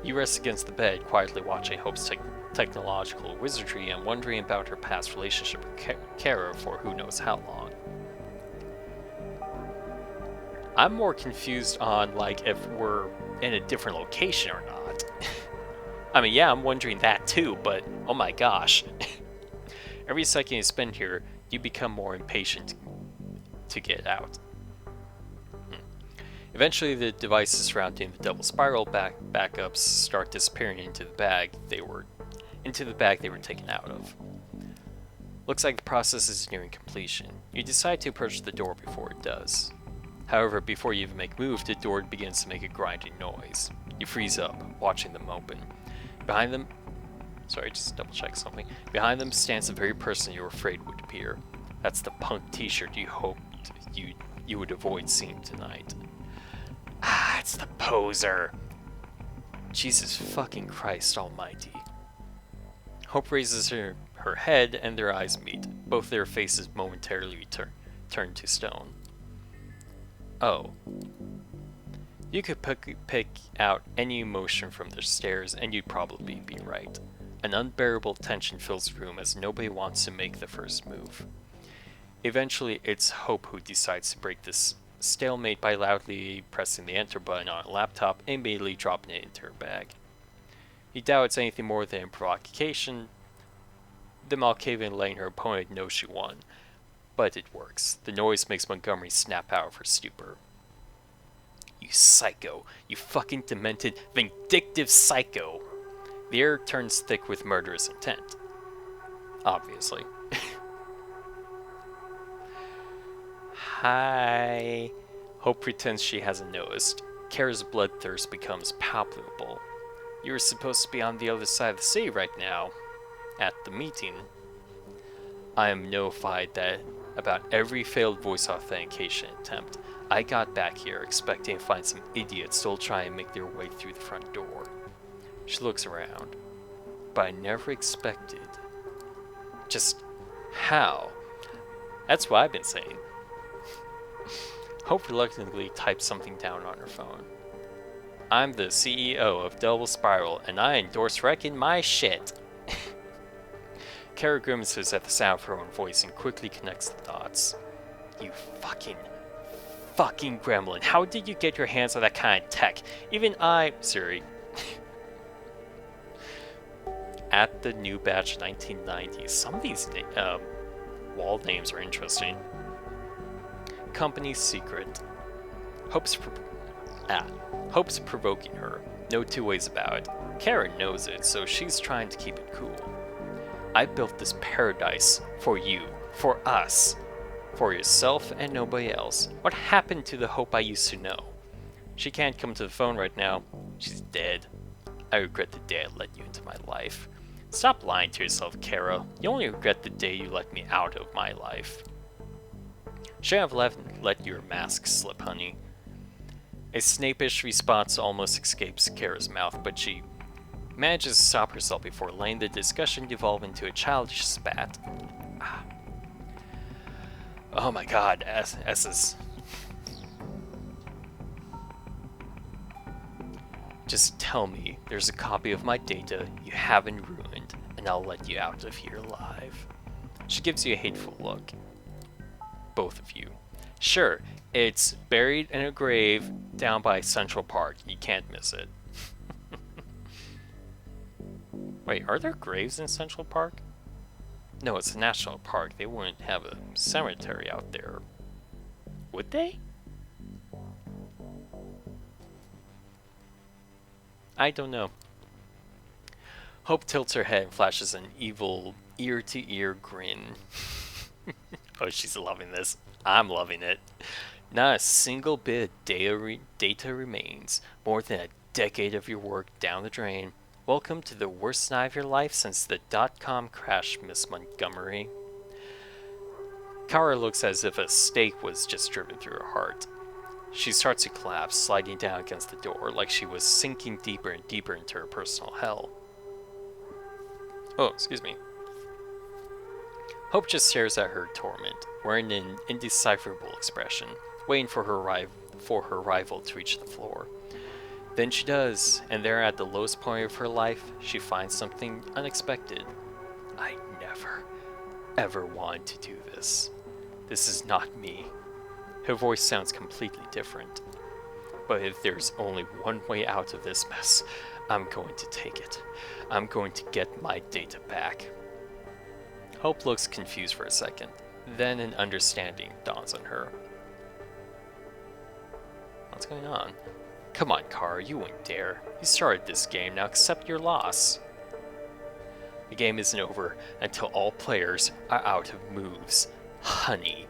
A: You rest against the bed, quietly watching Hope's technological wizardry and wondering about her past relationship with Cara for who knows how long. I'm more confused on, like, if we're in a different location or not. I mean, yeah, I'm wondering that too, but oh my gosh. Every second you spend here, you become more impatient to get out. Eventually, the devices surrounding the double spiral backups start disappearing into the bag they were taken out of. Looks like the process is nearing completion. You decide to approach the door before it does. However, before you even make a move, the door begins to make a grinding noise. You freeze up, watching them open. Behind them... Sorry, just double check something. Behind them stands the very person you were afraid would appear. That's the punk t-shirt you hoped you would avoid seeing tonight. Ah, it's the poser! Jesus fucking Christ almighty. Hope raises her head and their eyes meet. Both their faces momentarily turn to stone. Oh. You could pick out any emotion from their stares and you'd probably be right. An unbearable tension fills the room as nobody wants to make the first move. Eventually, it's Hope who decides to break this stalemate by loudly pressing the enter button on a laptop and immediately dropping it into her bag. You doubt it's anything more than a provocation, the Malkavian letting her opponent know she won. But it works. The noise makes Montgomery snap out of her stupor. You psycho. You fucking demented, vindictive psycho. The air turns thick with murderous intent. Obviously. Hi. Hope pretends she hasn't noticed. Cara's bloodthirst becomes palpable. You were supposed to be on the other side of the city right now. At the meeting. I am notified that about every failed voice authentication attempt. I got back here expecting to find some idiots still trying to make their way through the front door. She looks around. But I never expected. Just how? That's what I've been saying. Hope reluctantly types something down on her phone. I'm the CEO of Double Spiral, and I endorse wrecking my shit. Cara grimaces at the sound of her own voice and quickly connects the dots. You fucking gremlin. How did you get your hands on that kind of tech? Even Siri. At the new batch 1990s. Some of these wall names are interesting. Company's secret. Hope's provoking her. No two ways about it. Cara knows it, so she's trying to keep it cool. I built this paradise for you, For us. For yourself and nobody else. What happened to the Hope I used to know? She can't come to the phone right now. She's dead. I regret the day I let you into my life. Stop lying to yourself, Cara. You only regret the day you let me out of my life. Shouldn't have let your mask slip, honey. A snapish response almost escapes Cara's mouth, but she manages to stop herself before letting the discussion devolve into a childish spat. Oh my god, S's. Just tell me there's a copy of my data you haven't ruined, and I'll let you out of here alive. She gives you a hateful look. Both of you. Sure, it's buried in a grave down by Central Park. You can't miss it. Wait, are there graves in Central Park? No, it's a national park. They wouldn't have a cemetery out there. Would they? I don't know. Hope tilts her head and flashes an evil ear-to-ear grin. Oh, she's loving this. I'm loving it. Not a single bit of data remains. More than a decade of your work down the drain. Welcome to the worst night of your life since the .com crash, Miss Montgomery. Cara looks as if a stake was just driven through her heart. She starts to collapse, sliding down against the door like she was sinking deeper and deeper into her personal hell. Oh, excuse me. Hope just stares at her torment, wearing an indecipherable expression, waiting for her rival to reach the floor. Then she does, and there at the lowest point of her life, she finds something unexpected. I never, ever wanted to do this. This is not me. Her voice sounds completely different. But if there's only one way out of this mess, I'm going to take it. I'm going to get my data back. Hope looks confused for a second. Then an understanding dawns on her. What's going on? Come on, Cara, you wouldn't dare. You started this game, now accept your loss. The game isn't over until all players are out of moves. Honey.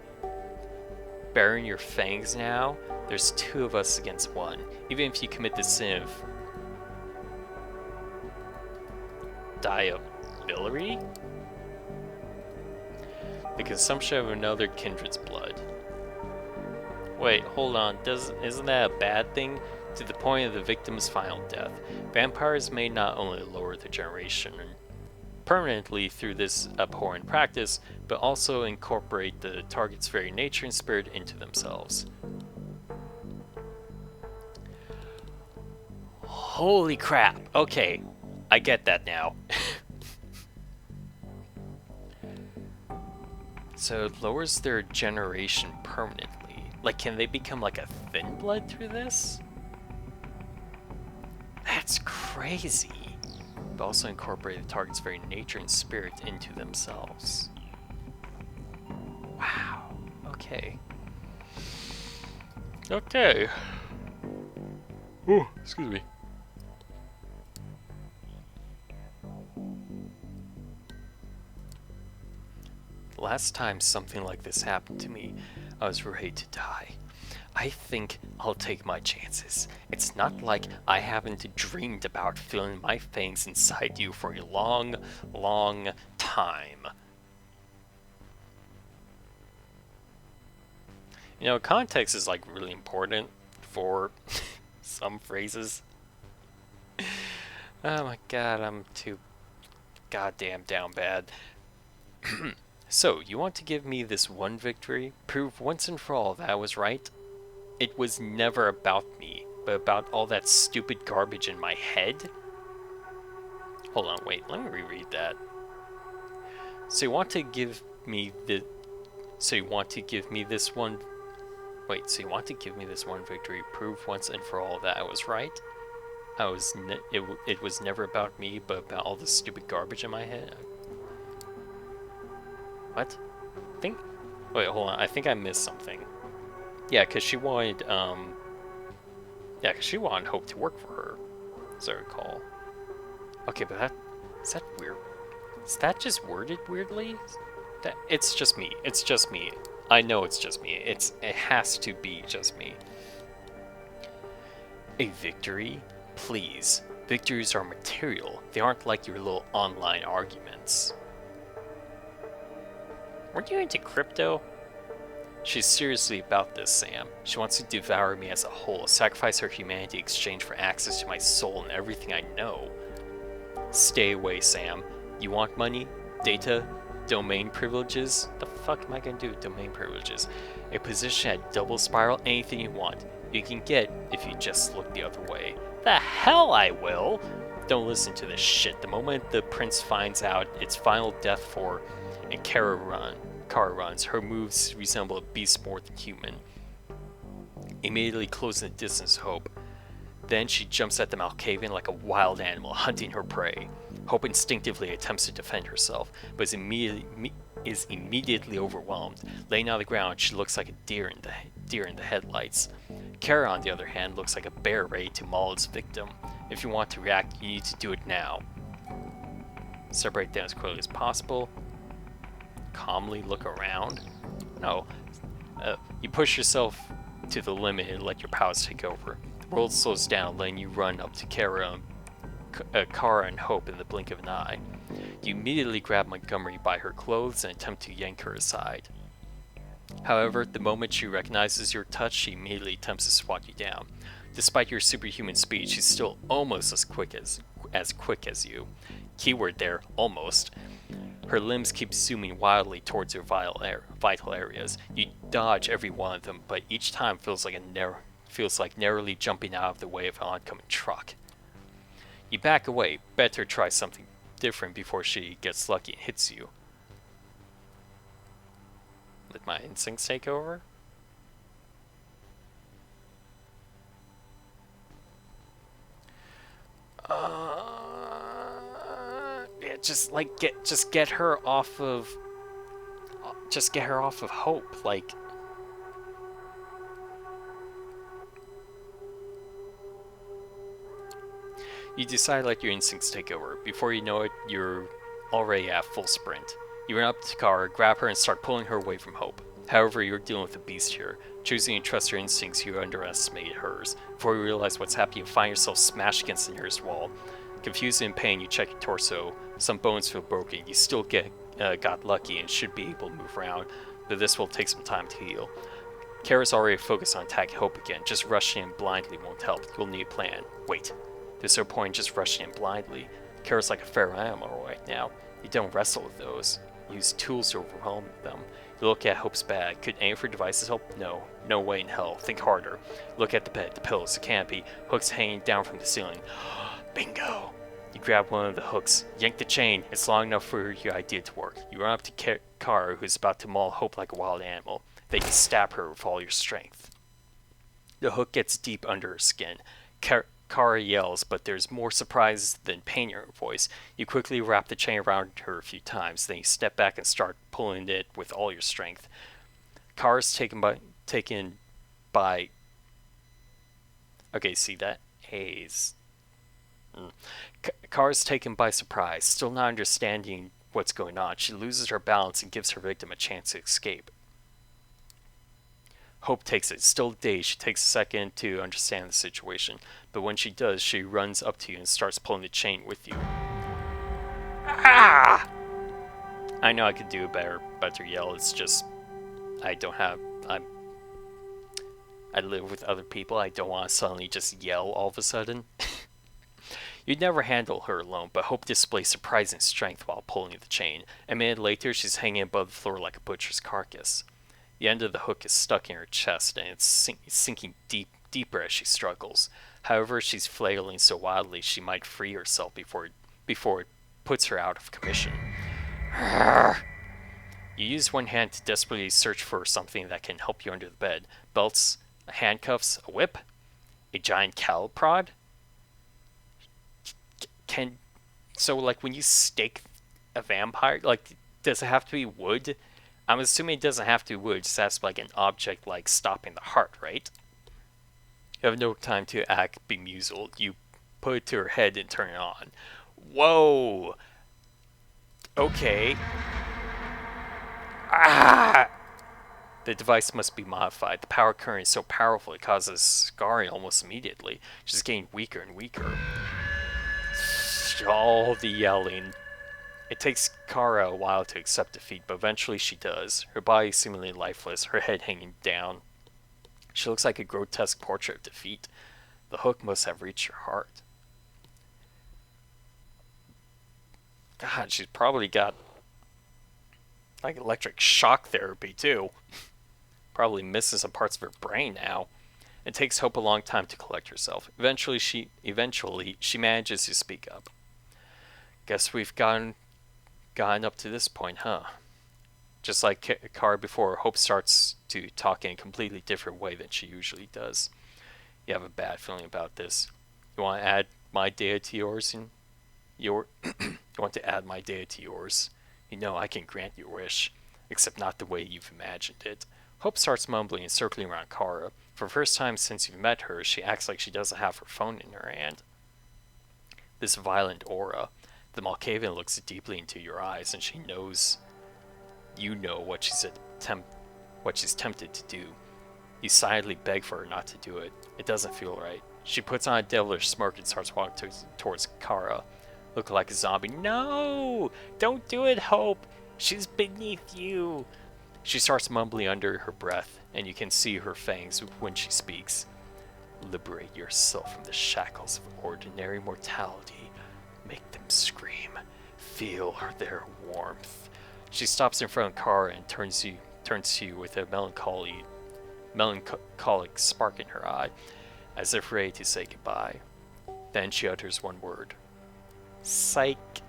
A: Baring your fangs now? There's two of us against one. Even if you commit the sin of diability? The consumption of another kindred's blood. Wait, hold on. Isn't that a bad thing? To the point of the victim's final death, vampires may not only lower the generation permanently through this abhorrent practice, but also incorporate the target's very nature and spirit into themselves. Holy crap! Okay, I get that now. So it lowers their generation permanently. Like, can they become like a thin blood through this? That's crazy. But also incorporate the target's very nature and spirit into themselves. Wow. Okay. Okay. Oh, excuse me. The last time something like this happened to me, I was ready to die. I think I'll take my chances. It's not like I haven't dreamed about feeling my fangs inside you for a long, long time. You know, context is like really important for some phrases. Oh my god, I'm too goddamn down bad. So, you want to give me this one victory? Prove once and for all that I was right? It was never about me, but about all that stupid garbage in my head? Hold on, wait, let me reread that. So you want to give me this one victory, prove once and for all that I was right? It was never about me, but about all the stupid garbage in my head? What? Wait, hold on, I think I missed something. Yeah, because she wanted, Hope to work for her, as I recall. Okay, but is that weird? Is that just worded weirdly? It's just me. It's just me. I know it's just me. It has to be just me. A victory? Please. Victories are material. They aren't like your little online arguments. Weren't you into crypto? She's seriously about this, Sam. She wants to devour me as a whole, sacrifice her humanity in exchange for access to my soul and everything I know. Stay away, Sam. You want money? Data? Domain privileges? The fuck am I gonna do with domain privileges? A position at Double Spiral? Anything you want. You can get if you just look the other way. The hell I will! Don't listen to this shit. The moment the prince finds out it's final death for and Cara runs, her moves resemble a beast more than human. Immediately closing the distance Hope. Then she jumps at the Malkavian like a wild animal, hunting her prey. Hope instinctively attempts to defend herself, but is immediately overwhelmed. Laying on the ground, she looks like a deer in the headlights. Cara, on the other hand, looks like a bear ready to maul its victim. If you want to react, you need to do it now. Separate them as quickly as possible. Calmly look around. No. You push yourself to the limit and let your powers take over. The world slows down, letting you run up to Cara and Hope in the blink of an eye. You immediately grab Montgomery by her clothes and attempt to yank her aside. However, the moment she recognizes your touch, she immediately attempts to swat you down. Despite your superhuman speed, she's still almost as quick as you. Keyword there, almost. Her limbs keep zooming wildly towards your vital areas. You dodge every one of them, but each time feels like narrowly jumping out of the way of an oncoming truck. You back away. Better try something different before she gets lucky and hits you. Let my instincts take over? Yeah, just get her off of Hope, like. You decide to let your instincts take over. Before you know it, you're already at full sprint. You run up to Cara, grab her, and start pulling her away from Hope. However, you're dealing with a beast here. Choosing to trust your instincts, you underestimate hers. Before you realize what's happening, you find yourself smashed against the nearest wall. Confused and in pain, you check your torso. Some bones feel broken. You still got lucky and should be able to move around, but this will take some time to heal. Cara's already focused on attacking Hope again. Just rushing in blindly won't help. You'll need a plan. Wait. There's no point in just rushing in blindly. Cara's like a feral animal right now. You don't wrestle with those. You use tools to overwhelm them. You look at Hope's bag. Could any of her devices help? No. No way in hell. Think harder. Look at the bed, the pillows, the canopy, hooks hanging down from the ceiling. Bingo! You grab one of the hooks, yank the chain. It's long enough for your idea to work. You run up to Cara, who's about to maul Hope like a wild animal. Then you stab her with all your strength. The hook gets deep under her skin. Cara yells, but there's more surprise than pain in her voice. You quickly wrap the chain around her a few times, then you step back and start pulling it with all your strength. Cara's taken by. Okay, see that? Haze. Cara's taken by surprise, still not understanding what's going on. She loses her balance and gives her victim a chance to escape. Hope takes it. Still dazed, she takes a second to understand the situation, but when she does, she runs up to you and starts pulling the chain with you. Ah! I know I could do a better yell. It's just I live with other people. I don't want to suddenly just yell all of a sudden. You'd never handle her alone, but Hope displays surprising strength while pulling the chain. A minute later, she's hanging above the floor like a butcher's carcass. The end of the hook is stuck in her chest, and it's sinking deeper as she struggles. However, she's flailing so wildly she might free herself before it puts her out of commission. You use one hand to desperately search for something that can help you under the bed. Belts, handcuffs, a whip, a giant cattle prod. So like when you stake a vampire, like does it have to be wood? I'm assuming it doesn't have to be wood, it just has to be like an object like stopping the heart, right? You have no time to act bemuseled. You put it to her head and turn it on. Whoa! Okay. Ah! The device must be modified. The power current is so powerful it causes scarring almost immediately. She's getting weaker and weaker. All the yelling. It takes Cara a while to accept defeat, but eventually she does. Her body seemingly lifeless, her head hanging down. She looks like a grotesque portrait of defeat. The hook must have reached her heart. God, she's probably got like electric shock therapy too. Probably misses some parts of her brain now. It takes Hope a long time to collect herself. Eventually she manages to speak up. Guess we've gotten up to this point, huh? Just like Cara before, Hope starts to talk in a completely different way than she usually does. You have a bad feeling about this. You want to add my data to yours? You want to add my data to yours? You know I can grant your wish, except not the way you've imagined it. Hope starts mumbling and circling around Cara. For the first time since you've met her, she acts like she doesn't have her phone in her hand. This violent aura. The Malkavian looks deeply into your eyes, and she knows you know what she's tempted to do. You silently beg for her not to do it. It doesn't feel right. She puts on a devilish smirk and starts walking towards Cara. Look like a zombie. No! Don't do it, Hope! She's beneath you! She starts mumbling under her breath, and you can see her fangs when she speaks. Liberate yourself from the shackles of ordinary mortality. Make them scream. Feel their warmth. She stops in front of Cara and turns to you with a melancholic spark in her eye, as if ready to say goodbye. Then she utters one word. Psych.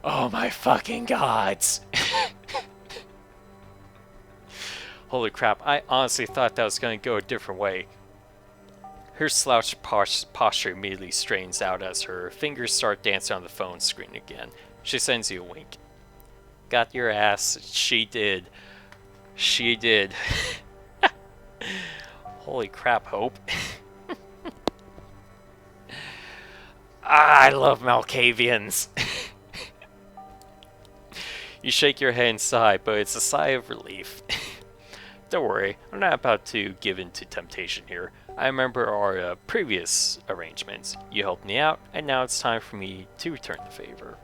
A: Oh my fucking gods! Holy crap, I honestly thought that was going to go a different way. Her slouched posture immediately straightens out as her fingers start dancing on the phone screen again. She sends you a wink. Got your ass. She did. She did. Holy crap, Hope. I love Malkavians. You shake your head and sigh, but it's a sigh of relief. Don't worry, I'm not about to give in to temptation here. I remember our previous arrangements. You helped me out, and now it's time for me to return the favor.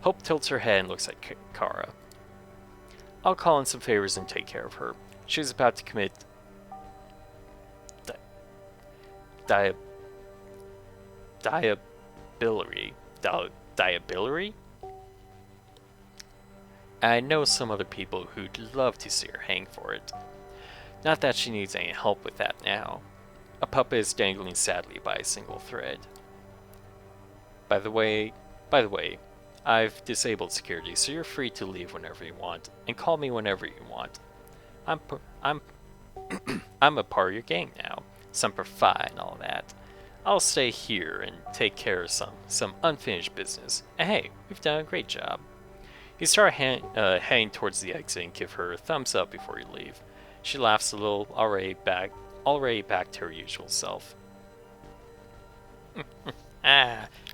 A: Hope tilts her head and looks at Cara. I'll call in some favors and take care of her. She's about to commit diability? I know some other people who'd love to see her hang for it. Not that she needs any help with that now. A puppet is dangling sadly by a single thread. By the way, I've disabled security, so you're free to leave whenever you want, and call me whenever you want. I'm a part of your gang now, Semper Fi and all that. I'll stay here and take care of some unfinished business. And hey, we've done a great job. You start heading towards the exit and give her a thumbs up before you leave. She laughs a little, already back to her usual self.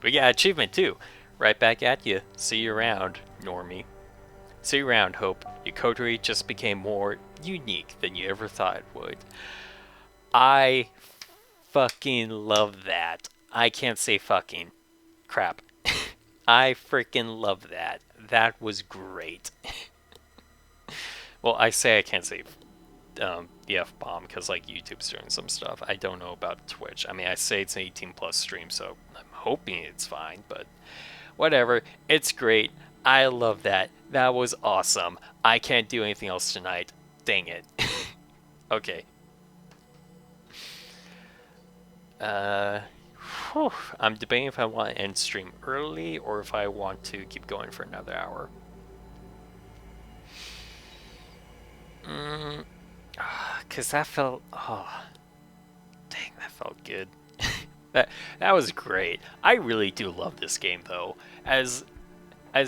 A: We got achievement too. Right back at you. See you around, Normie. See you around, Hope. Your coterie just became more unique than you ever thought it would. I fucking love that. I can't say fucking. Crap. I freaking love that. That was great. Well, I can't say the F-bomb because like YouTube's doing some stuff. I don't know about Twitch. I mean, I say it's an 18+ stream, so I'm hoping it's fine, but whatever. It's great. I love that. That was awesome. I can't do anything else tonight. Dang it. Okay. I'm debating if I want to end stream early or if I want to keep going for another hour. Cause that felt, dang, that felt good. that was great. I really do love this game though. As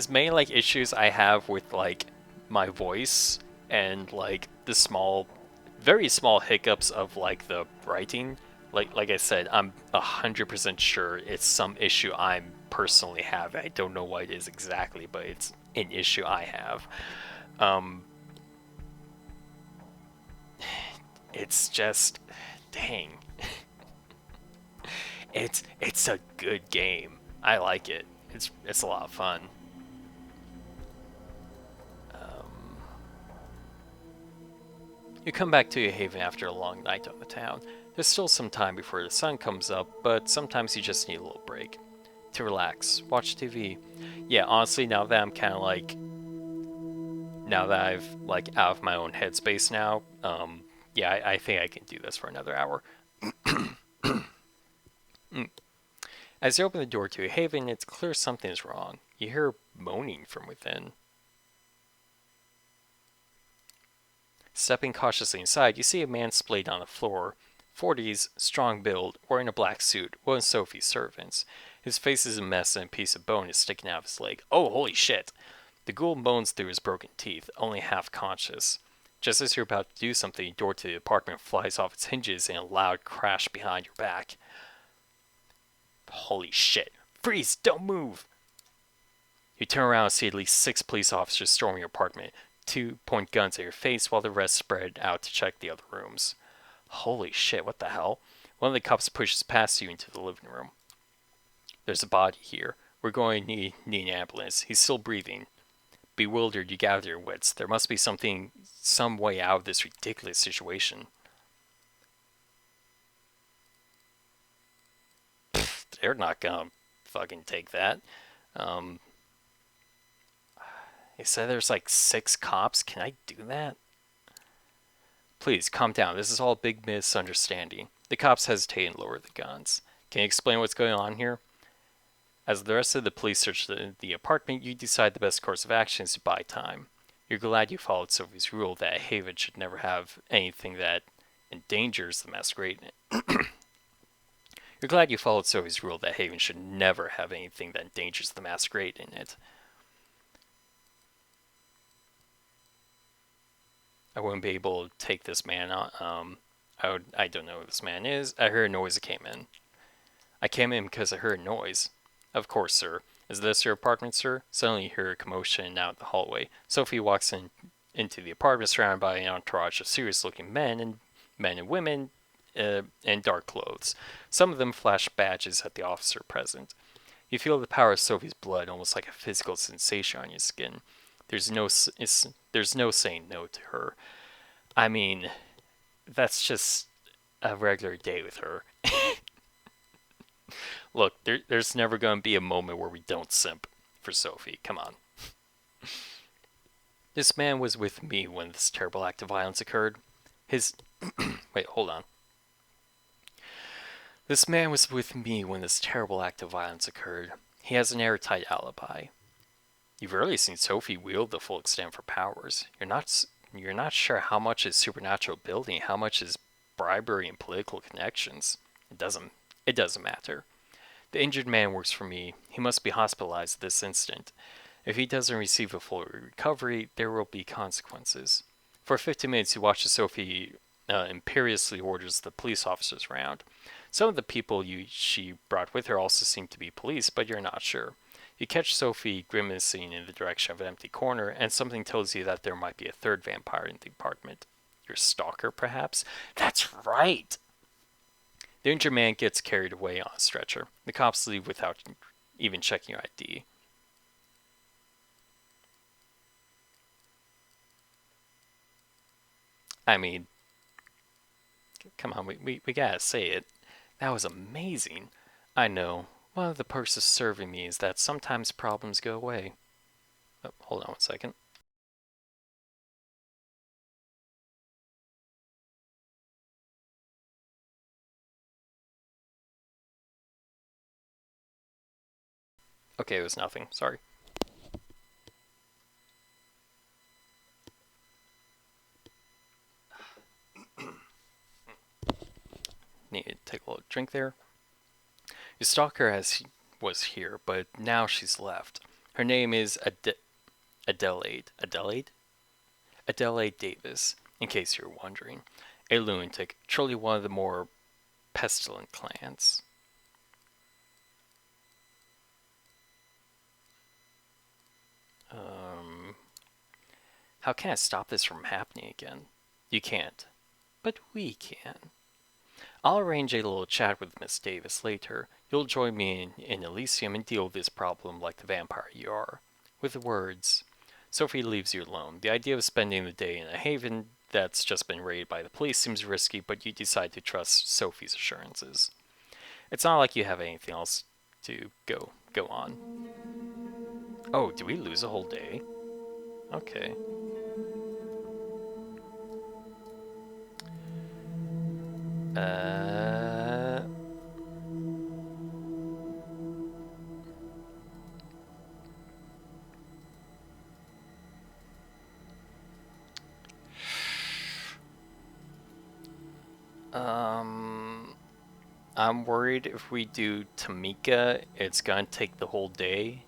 A: many like issues I have with like my voice and like the very small hiccups of like the writing. Like I said, I'm 100% sure it's some issue I'm personally have. I don't know what it is exactly, but it's an issue I have. it's just, dang, it's a good game. I like it. It's a lot of fun. Um, you come back to your haven after a long night on the town. There's still some time before the sun comes up, but sometimes you just need a little break to relax, watch TV. Yeah, honestly, now that I'm kind of like, now that I've like out of my own headspace now, yeah, I think I can do this for another hour. Mm. As you open the door to your haven, it's clear something is wrong. You hear moaning from within. Stepping cautiously inside, you see a man splayed on the floor. 40s, strong build, wearing a black suit, one of Sophie's servants. His face is a mess and a piece of bone is sticking out of his leg. Oh, holy shit! The ghoul moans through his broken teeth, only half conscious. Just as you're about to do something, the door to the apartment flies off its hinges in a loud crash behind your back. Holy shit. Freeze! Don't move! You turn around and see at least 6 police officers storming your apartment. 2 point guns at your face while the rest spread out to check the other rooms. Holy shit, what the hell? One of the cops pushes past you into the living room. There's a body here. We're going to need an ambulance. He's still breathing. Bewildered, you gather your wits. There must be some way out of this ridiculous situation. Pfft, they're not gonna fucking take that. Um, they said there's like 6 cops. Can I do that? Please, calm down. This is all a big misunderstanding. The cops hesitate and lower the guns. Can you explain what's going on here? As the rest of the police search the apartment, you decide the best course of action is to buy time. You're glad you followed Sophie's rule that a haven should never have anything that endangers the Masquerade. You're glad you followed Sophie's rule that haven should never have anything that endangers the Masquerade in it. I wouldn't be able to take this man on. I don't know who this man is. I heard a noise that came in. I came in because I heard a noise. Of course, sir. Is this your apartment, sir? Suddenly you hear a commotion out the hallway. Sophie walks into the apartment surrounded by an entourage of serious-looking men and women in dark clothes. Some of them flash badges at the officer present. You feel the power of Sophie's blood almost like a physical sensation on your skin. There's no saying no to her. I mean, that's just a regular day with her. Look, there's never going to be a moment where we don't simp for Sophie. Come on. This man was with me when this terrible act of violence occurred. Wait, hold on. This man was with me when this terrible act of violence occurred. He has an airtight alibi. You've rarely seen Sophie wield the full extent of her powers. You're not sure how much is supernatural ability, how much is bribery and political connections. It doesn't matter. The injured man works for me. He must be hospitalized this instant. If he doesn't receive a full recovery, there will be consequences. For 15 minutes, you watch as Sophie imperiously orders the police officers around. Some of the people she brought with her also seem to be police, but you're not sure. You catch Sophie grimacing in the direction of an empty corner, and something tells you that there might be a third vampire in the apartment. Your stalker, perhaps? That's right! The injured man gets carried away on a stretcher. The cops leave without even checking your ID. I mean, come on, we gotta say it. That was amazing. I know. One of the perks of serving me is that sometimes problems go away. Oh, hold on one second. Okay, it was nothing. Sorry. Need to take a little drink there. Your stalker was here, but now she's left. Her name is Adelaide. Adelaide? Adelaide Davis, in case you're wondering. A lunatic, truly one of the more pestilent clans. How can I stop this from happening again? You can't. but we can. I'll arrange a little chat with Miss Davis later. You'll join me in Elysium and deal with this problem like the vampire you are. With the words, Sophie leaves you alone. The idea of spending the day in a haven that's just been raided by the police seems risky, but you decide to trust Sophie's assurances. It's not like you have anything else to go on. Oh, did we lose a whole day? Okay. I'm worried if we do Tamika, it's gonna take the whole day.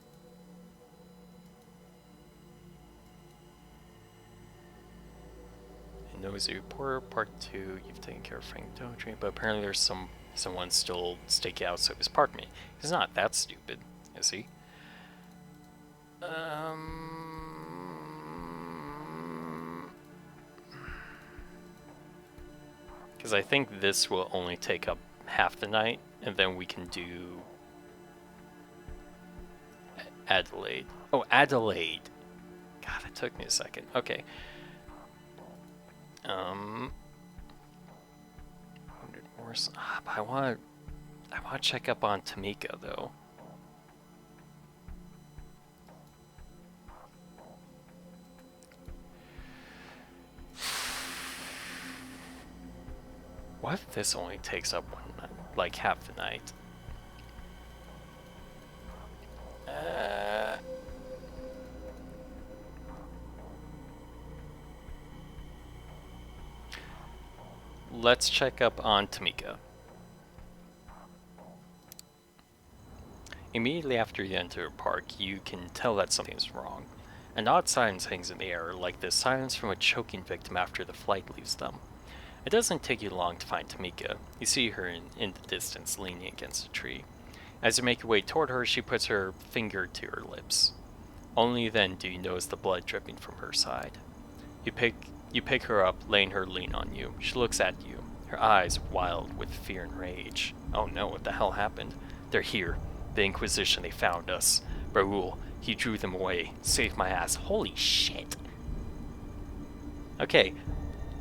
A: Nosy Reporter, Part 2, you've taken care of Frank Dotree, but apparently there's someone still staking out Sophie's apartment. He's not that stupid, is he? Because I think this will only take up half the night, and then we can do Adelaide. Oh, Adelaide! God, that took me a second. Okay. 100 more. But I want to check up on Tamika though. What if this only takes up like half the night? Let's check up on Tamika. Immediately after you enter a park, you can tell that something is wrong. An odd silence hangs in the air, like the silence from a choking victim after the flight leaves them. It doesn't take you long to find Tamika. You see her in the distance, leaning against a tree. As you make your way toward her, she puts her finger to her lips. Only then do you notice the blood dripping from her side. You pick her up, letting her lean on you. She looks at you, her eyes wild with fear and rage. Oh no, what the hell happened? They're here. The Inquisition, they found us. Raoul, he drew them away. Saved my ass. Holy shit. Okay,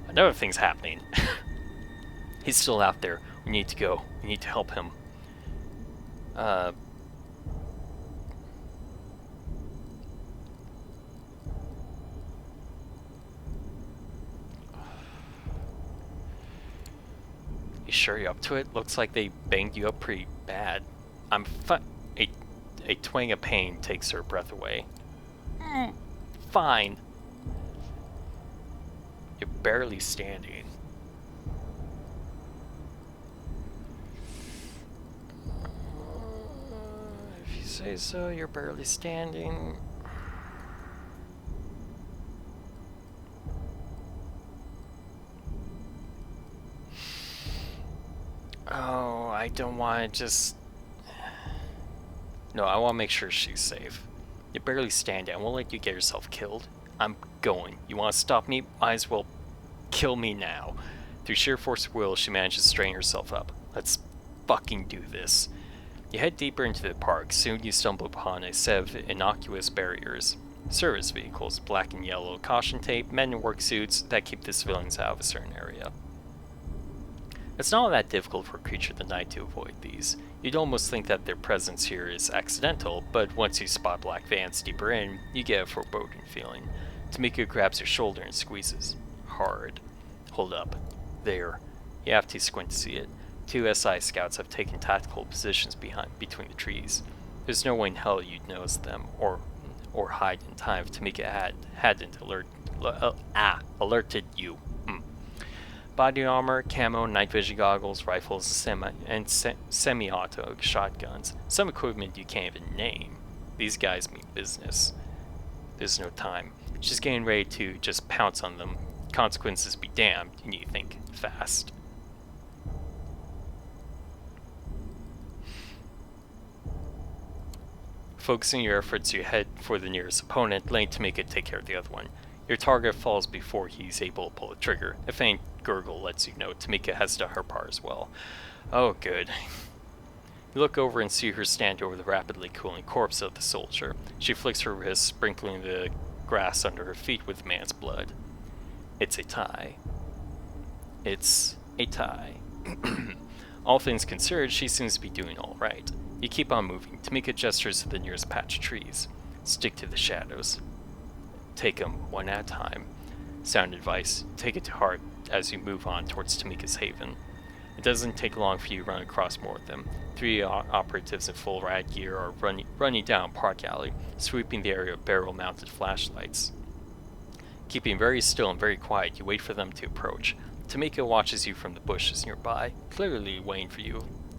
A: another thing's happening. He's still out there. We need to go. We need to help him. You sure you're up to it? Looks like they banged you up pretty bad. A twang of pain takes her breath away. Fine. You're barely standing. If you say so, you're barely standing. Oh, I don't want to just... No, I want to make sure she's safe. You're barely standing. I won't let you get yourself killed. I'm going. You want to stop me? Might as well kill me now. Through sheer force of will, she manages to straighten herself up. Let's fucking do this. You head deeper into the park. Soon you stumble upon a set of innocuous barriers. Service vehicles, black and yellow, caution tape, men in work suits that keep the civilians out of a certain area. It's not that difficult for a creature of the night to avoid these. You'd almost think that their presence here is accidental, but once you spot black vans deeper in, you get a foreboding feeling. Tamika grabs your shoulder and squeezes. Hard. Hold up. There. You have to squint to see it. 2 SI scouts have taken tactical positions between the trees. There's no way in hell you'd notice them, or hide in time if Tamika hadn't alerted you. Body armor, camo, night vision goggles, rifles, semi-auto shotguns. Some equipment you can't even name. These guys mean business. There's no time. She's getting ready to just pounce on them. Consequences be damned, and you think fast. Focusing your efforts, you head for the nearest opponent, letting Tamika take care of the other one. Your target falls before he's able to pull the trigger. A faint gurgle lets you know Tamika has done her part as well. Oh, good. You look over and see her stand over the rapidly cooling corpse of the soldier. She flicks her wrist, sprinkling the grass under her feet with man's blood. It's a tie. It's a tie. All things considered, she seems to be doing all right. You keep on moving. Tamika gestures to the nearest patch of trees. Stick to the shadows. Take them one at a time. Sound advice. Take it to heart as you move on towards Tamika's haven. It doesn't take long for you to run across more of them. 3 operatives in full riot gear are running down Park Alley, sweeping the area with barrel-mounted flashlights. Keeping very still and very quiet, you wait for them to approach. Tamika watches you from the bushes nearby, clearly waiting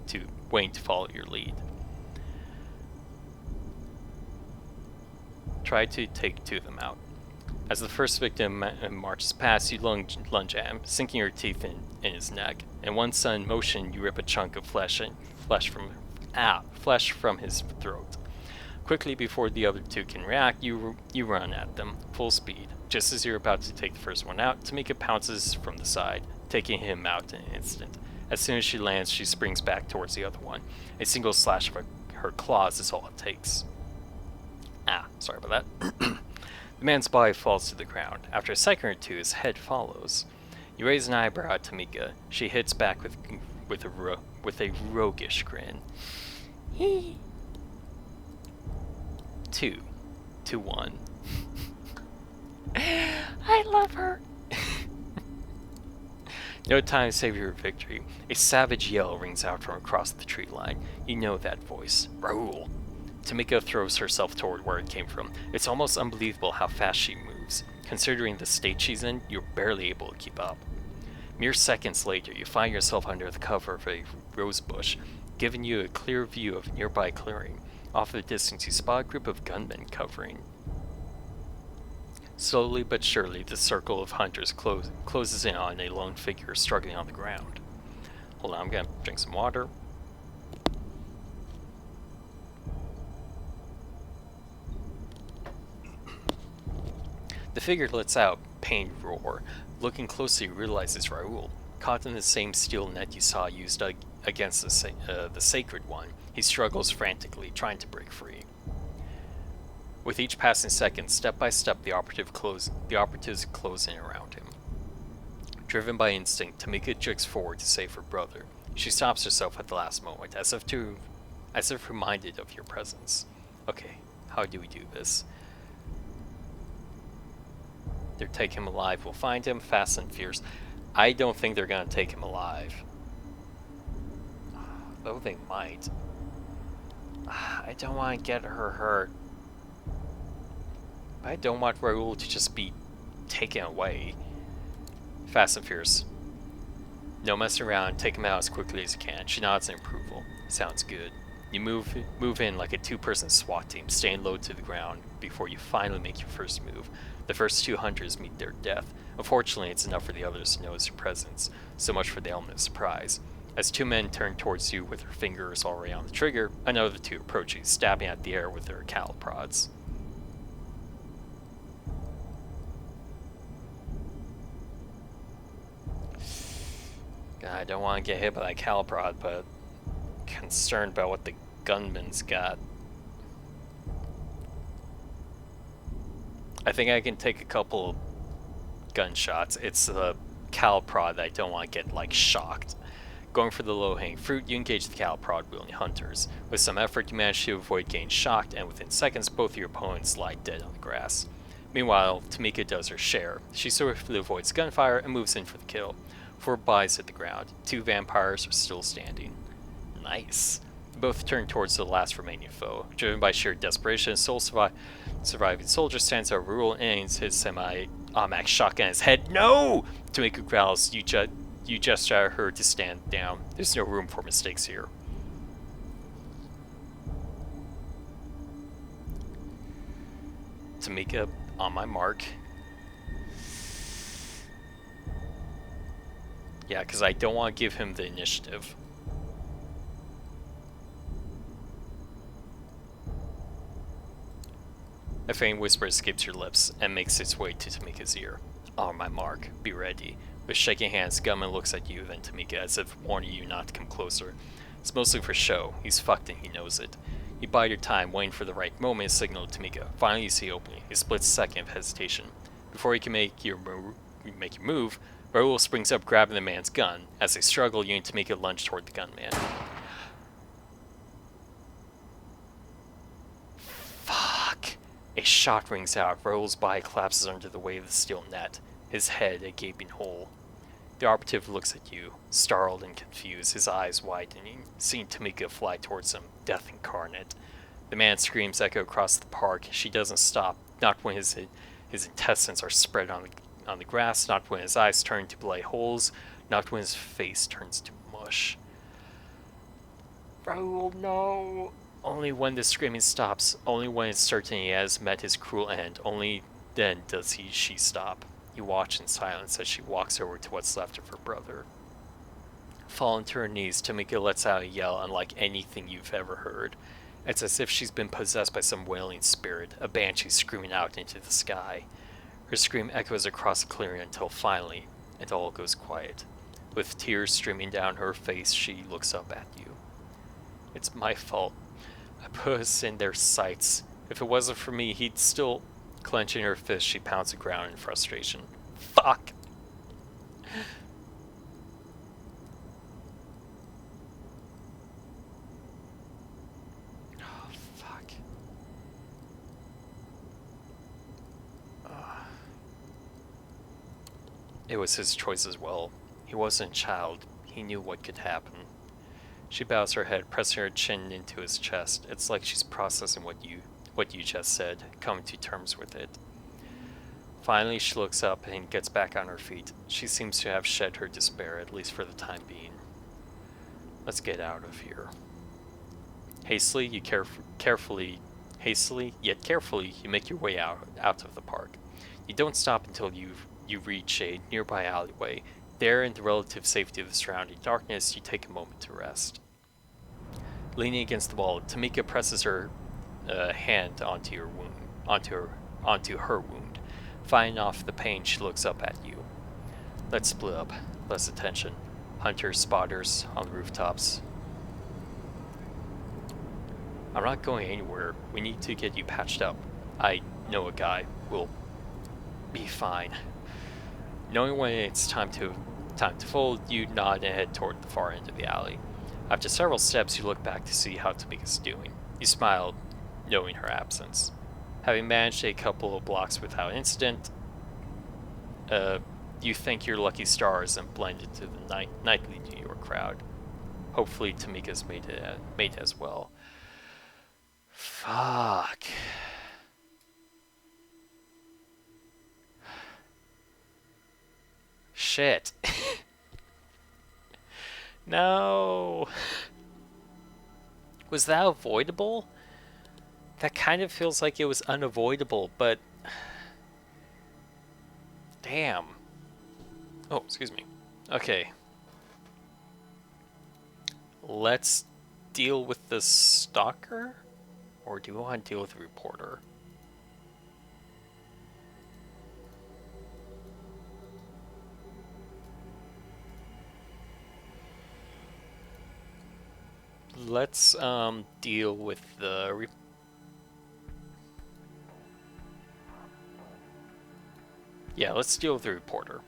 A: to follow your lead. Try to take 2 of them out. As the first victim marches past, you lunge at him, sinking your teeth in his neck. In one sudden motion, you rip a chunk of flesh from his throat. Quickly, before the other 2 can react, you run at them, full speed. Just as you're about to take the first one out, Tamika pounces from the side, taking him out in an instant. As soon as she lands, she springs back towards the other one. A single slash of her claws is all it takes. Sorry about that. The man's body falls to the ground. After a second or 2, his head follows. You raise an eyebrow at Tamika. She hits back with a roguish grin. 2 to 1. I love her. No time to save your victory. A savage yell rings out from across the tree line. You know that voice. Raoul. Tamika throws herself toward where it came from. It's almost unbelievable how fast she moves. Considering the state she's in, you're barely able to keep up. Mere seconds later, you find yourself under the cover of a rose bush, giving you a clear view of a nearby clearing. Off in the distance, you spot a group of gunmen covering. Slowly but surely, the circle of hunters closes in on a lone figure struggling on the ground. Hold on, I'm gonna drink some water. The figure lets out a pained roar. Looking closely, you realize it's Raoul. Caught in the same steel net you saw used against the Sacred One, he struggles frantically, trying to break free. With each passing second, step by step, the operatives close in around him. Driven by instinct, Tamika jerks forward to save her brother. She stops herself at the last moment, as if reminded of your presence. Okay, how do we do this? They'll take him alive. We'll find him fast and fierce. I don't think they're gonna take him alive. Though they might. I don't want to get her hurt. I don't want Raoul to just be taken away. Fast and fierce. No messing around. Take him out as quickly as you can. She nods in approval. Sounds good. You move in like a 2-person SWAT team, staying low to the ground before you finally make your first move. The first 2 hunters meet their death. Unfortunately, it's enough for the others to notice your presence. So much for the element of surprise. As 2 men turn towards you with their fingers already on the trigger, another 2 approach you, stabbing at the air with their cattle prods. I don't want to get hit by that cattle prod, but concerned about what the gunman's got. I think I can take a couple gunshots. It's the cattle prod that I don't want to get, like, shocked. Going for the low-hanging fruit, you engage the cattle prod-wielding hunters. With some effort, you manage to avoid getting shocked, and within seconds, both of your opponents lie dead on the grass. Meanwhile, Tamika does her share. She swiftly avoids gunfire and moves in for the kill. 4 bodies hit the ground. 2 vampires are still standing. Nice. Both turn towards the last remaining foe. Driven by sheer desperation, sole surviving soldier stands at Raoul and aims his semi-automatic shotgun at his head. No! Tamika growls. You gesture at her to stand down. There's no room for mistakes here. Tamika, on my mark. Yeah, because I don't want to give him the initiative. A faint whisper escapes your lips and makes its way to Tamika's ear. On my mark, be ready. With shaking hands, Gunman looks at you, then Tamika, as if warning you not to come closer. It's mostly for show. He's fucked and he knows it. You bide your time, waiting for the right moment to signal to Tamika. Finally, you see opening. A split second of hesitation. Before you can make your move, Raoul springs up, grabbing the man's gun. As they struggle, you and Tamika lunge toward the gunman. Fuck! A shot rings out. Raoul's body collapses under the weight of the steel net, his head a gaping hole. The operative looks at you, startled and confused, his eyes widening, seeing Tamika fly towards him, death incarnate. The man's screams echo across the park. She doesn't stop, not when his intestines are spread on the grass, not when his eyes turn to bloody holes, not when his face turns to mush. Raoul, no! Only when the screaming stops, only when it's certain he has met his cruel end, only then does she stop. You watch in silence as she walks over to what's left of her brother. Falling to her knees, Tamika lets out a yell unlike anything you've ever heard. It's as if she's been possessed by some wailing spirit, a banshee screaming out into the sky. Her scream echoes across the clearing until finally, it all goes quiet. With tears streaming down her face, she looks up at you. It's my fault. I put us in their sights. If it wasn't for me, he'd still... Clenching her fist, she pounds the ground in frustration. Fuck! Oh, fuck. It was his choice as well. He wasn't a child. He knew what could happen. She bows her head, pressing her chin into his chest. It's like she's processing what you just said, coming to terms with it. Finally, she looks up and gets back on her feet. She seems to have shed her despair, at least for the time being. Let's get out of here. Hastily yet carefully, you make your way out of the park. You don't stop until you reach a nearby alleyway. There, in the relative safety of the surrounding darkness, you take a moment to rest. Leaning against the wall, Tamika presses her hand onto her wound. Fighting off the pain, she looks up at you. Let's split up. Less attention. Hunters, spotters, on the rooftops. I'm not going anywhere. We need to get you patched up. I know a guy. We'll be fine. Knowing when it's time to fold, you nod and head toward the far end of the alley. After several steps, you look back to see how Tamika's doing. You smile, knowing her absence. Having managed a couple of blocks without incident, you thank your lucky stars and blend into the nightly New York crowd. Hopefully Tamika's made it as well. Fuck. Shit. No. Was that avoidable? That kind of feels like it was unavoidable, but... Damn. Oh, excuse me. Okay. Let's deal with the stalker? Or do we want to deal with the reporter? Let's deal with the let's deal with the reporter.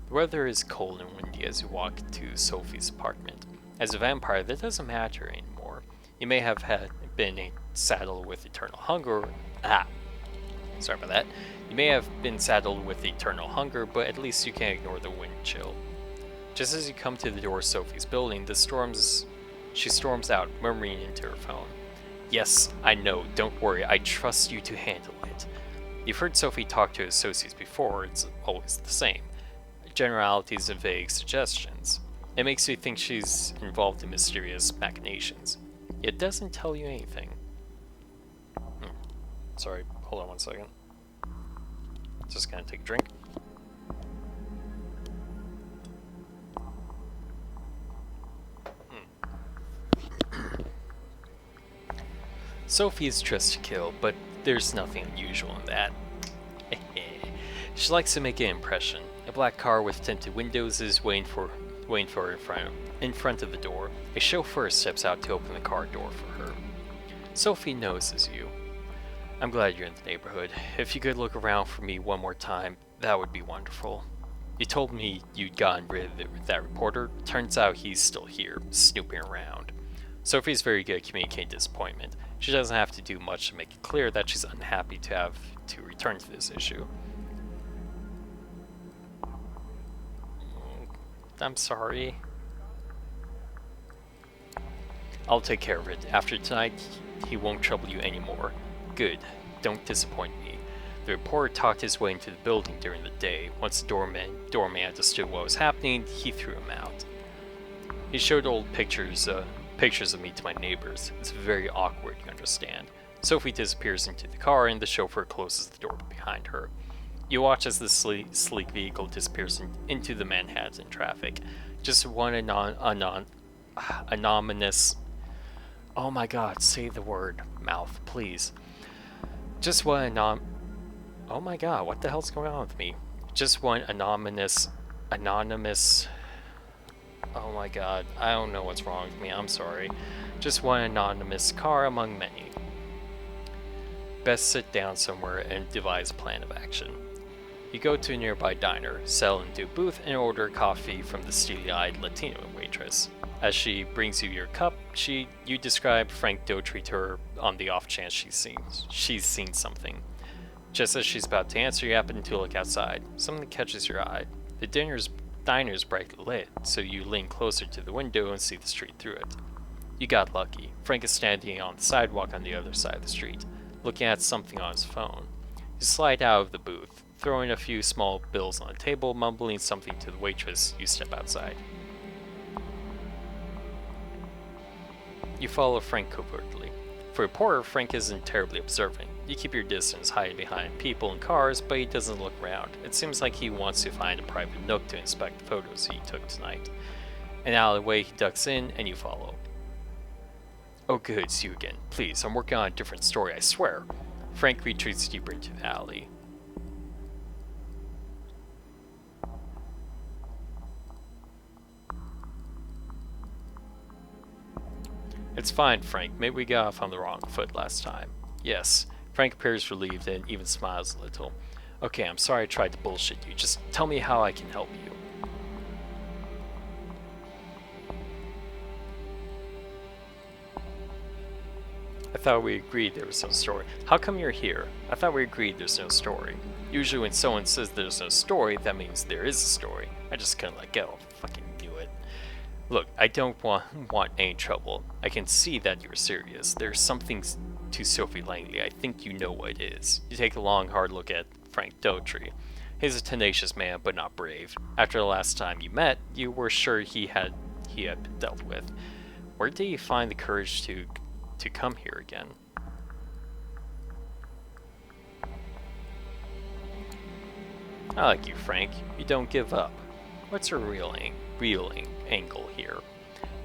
A: The weather is cold and windy as you walk to Sophie's apartment. As a vampire, that doesn't matter anymore. You may have been saddled with eternal hunger. Sorry about that. You may have been saddled with eternal hunger, but at least you can't ignore the wind chill. Just as you come to the door of Sophie's building, she storms out, murmuring into her phone. Yes, I know, don't worry, I trust you to handle it. You've heard Sophie talk to associates before, it's always the same. Generalities and vague suggestions. It makes you think she's involved in mysterious machinations. It doesn't tell you anything. Sorry, hold on one second. Just gonna take a drink. Sophie is dressed to kill, but there's nothing unusual in that. She likes to make an impression. A black car with tinted windows is waiting for her in front of the door. A chauffeur steps out to open the car door for her. Sophie notices you. I'm glad you're in the neighborhood. If you could look around for me one more time, that would be wonderful. You told me you'd gotten rid of that reporter. Turns out he's still here, snooping around. Sophie's very good at communicating disappointment. She doesn't have to do much to make it clear that she's unhappy to have to return to this issue. I'm sorry. I'll take care of it. After tonight, he won't trouble you anymore. Good. Don't disappoint me. The reporter talked his way into the building during the day. Once the doorman understood what was happening, he threw him out. He showed old pictures of me to my neighbors. It's very awkward, you understand. Sophie disappears into the car and the chauffeur closes the door behind her. You watch as the sleek vehicle disappears into the Manhattan traffic. Just one anonymous... Oh my god, say the word, mouth, please. Just one Oh my god, what the hell's going on with me? Just one anonymous... Oh my god, I don't know what's wrong with me, I'm sorry. Just one anonymous car among many. Best sit down somewhere and devise a plan of action. You go to a nearby diner, settle into a booth, and order coffee from the steely-eyed Latino waitress. As she brings you your cup, you describe Frank Daughtry to her on the off chance she's seen something. Just as she's about to answer, you happen to look outside. Something catches your eye. The diner's brightly lit, so you lean closer to the window and see the street through it. You got lucky. Frank is standing on the sidewalk on the other side of the street, looking at something on his phone. You slide out of the booth, throwing a few small bills on the table, mumbling something to the waitress. You step outside. You follow Frank covertly. For a reporter, Frank isn't terribly observant. You keep your distance, hiding behind people and cars, but he doesn't look around. It seems like he wants to find a private nook to inspect the photos he took tonight. An alleyway he ducks in, and you follow. Oh good, it's you again. Please, I'm working on a different story, I swear. Frank retreats deeper into the alley. It's fine, Frank. Maybe we got off on the wrong foot last time. Yes. Frank appears relieved and even smiles a little. Okay, I'm sorry I tried to bullshit you. Just tell me how I can help you. I thought we agreed there was no story. How come you're here? I thought we agreed there's no story. Usually when someone says there's no story, that means there is a story. I just couldn't let go. Fucking knew it. Look, I don't want any trouble. I can see that you're serious. There's something to Sophie Langley. I think you know what it is. You take a long, hard look at Frank Daughtry. He's a tenacious man, but not brave. After the last time you met, you were sure he had been dealt with. Where did he find the courage to come here again? I like you, Frank. You don't give up. What's your real angle here?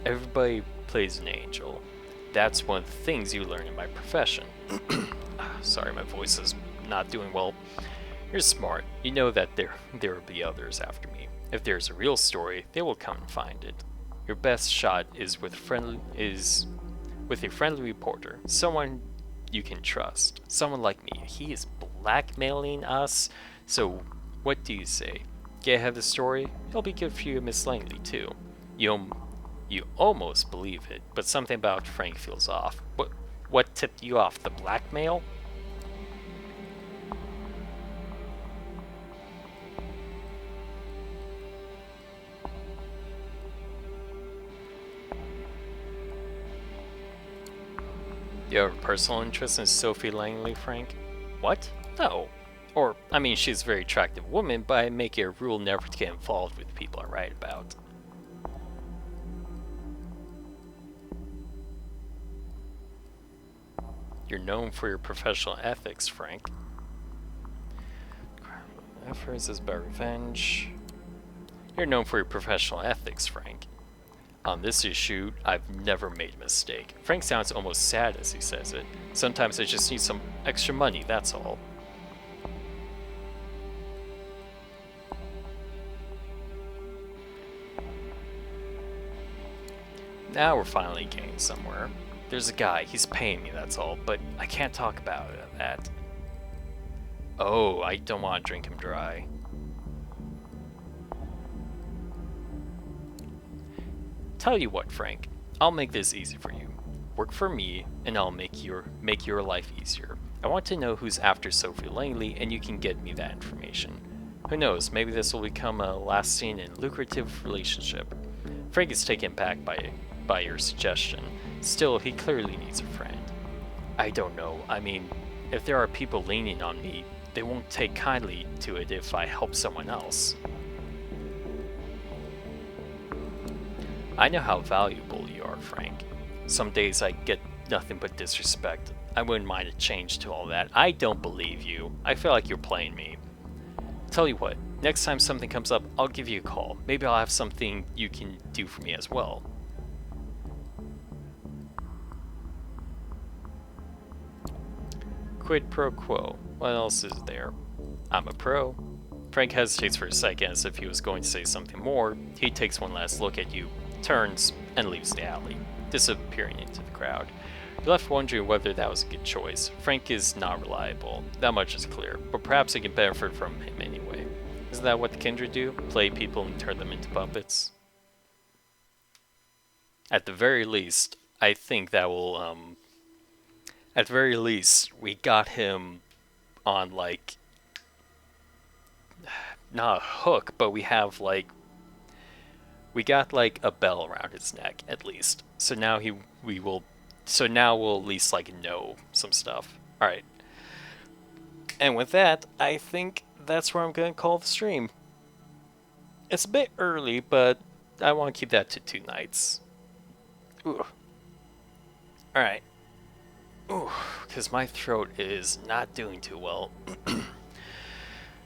A: Everybody plays an angel. That's one of the things you learn in my profession. Sorry, my voice is not doing well. You're smart. You know that there will be others after me. If there's a real story, they will come and find it. Your best shot is with a friendly reporter, someone you can trust, someone like me. He is blackmailing us, so what do you say? Get ahead of the story? It'll be good for you and Miss Langley too. You almost believe it, but something about Frank feels off. What tipped you off? The blackmail? You have a personal interest in Sophie Langley, Frank? What? No. Or, I mean, she's a very attractive woman, but I make it a rule never to get involved with people I write about. You're known for your professional ethics, Frank. Efforts is about revenge. You're known for your professional ethics, Frank. On this issue, I've never made a mistake. Frank sounds almost sad as he says it. Sometimes I just need some extra money, that's all. Now we're finally getting somewhere. There's a guy, he's paying me, that's all, but I can't talk about that. Oh, I don't want to drink him dry. Tell you what, Frank, I'll make this easy for you. Work for me, and I'll make your life easier. I want to know who's after Sophie Langley, and you can get me that information. Who knows, maybe this will become a lasting and lucrative relationship. Frank is taken back by your suggestion. Still, he clearly needs a friend. I don't know, I mean, if there are people leaning on me, they won't take kindly to it if I help someone else. I know how valuable you are, Frank. Some days I get nothing but disrespect. I wouldn't mind a change to all that. I don't believe you. I feel like you're playing me. Tell you what, next time something comes up, I'll give you a call. Maybe I'll have something you can do for me as well. Quid pro quo. What else is there? I'm a pro. Frank hesitates for a second as if he was going to say something more. He takes one last look at you, turns, and leaves the alley, disappearing into the crowd. You're left wondering whether that was a good choice. Frank is not reliable, that much is clear, but perhaps he can benefit from him anyway. Isn't that what the Kindred do? Play people and turn them into puppets? At the very least, I think that will, at the very least, we got him on, like, not a hook, but we have, like, we got, like, a bell around his neck, at least. So now so now we'll at least, like, know some stuff. Alright. And with that, I think that's where I'm going to call the stream. It's a bit early, but I want to keep that to 2 nights. Ooh. Alright. Ooh, because my throat is not doing too well.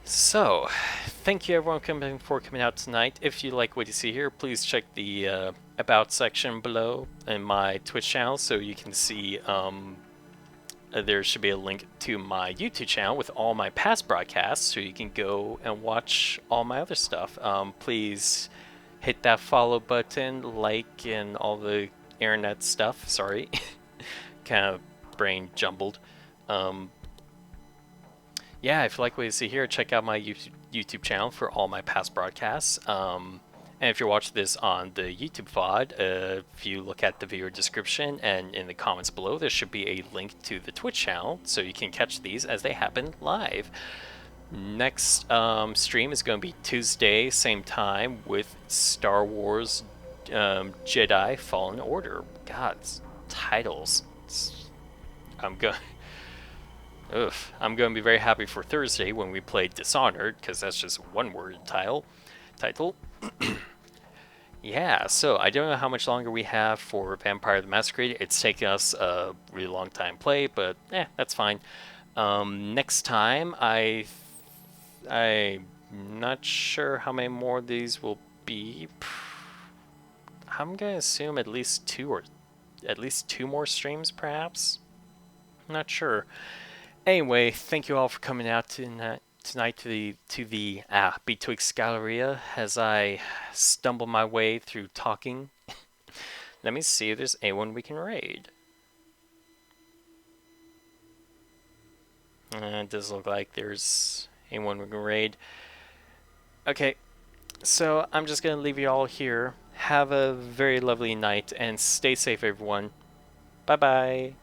A: So, thank you everyone for coming out tonight. If you like what you see here, please check the About section below in my Twitch channel so you can see there should be a link to my YouTube channel with all my past broadcasts so you can go and watch all my other stuff. Please hit that follow button, like, and all the internet stuff. Sorry. Kind of brain jumbled. Yeah, if you like what you see here, check out my YouTube channel for all my past broadcasts. And if you're watching this on the YouTube VOD, if you look at the video description and in the comments below, there should be a link to the Twitch channel so you can catch these as they happen live. Next stream is going to be Tuesday, same time, with Star Wars Jedi Fallen Order. God, titles. I'm going to be very happy for Thursday when we play Dishonored, because that's just one word title. Yeah, so I don't know how much longer we have for Vampire the Masquerade. It's taken us a really long time to play, but that's fine. Next time, I'm not sure how many more of these will be. I'm gonna assume at least 2 more streams, perhaps. I'm not sure. Anyway, thank you all for coming out tonight to the Betwixt Galleria as I stumble my way through talking. Let me see if there's anyone we can raid. It does look like there's anyone we can raid. Okay, so I'm just gonna leave you all here. Have a very lovely night and stay safe, everyone. Bye bye.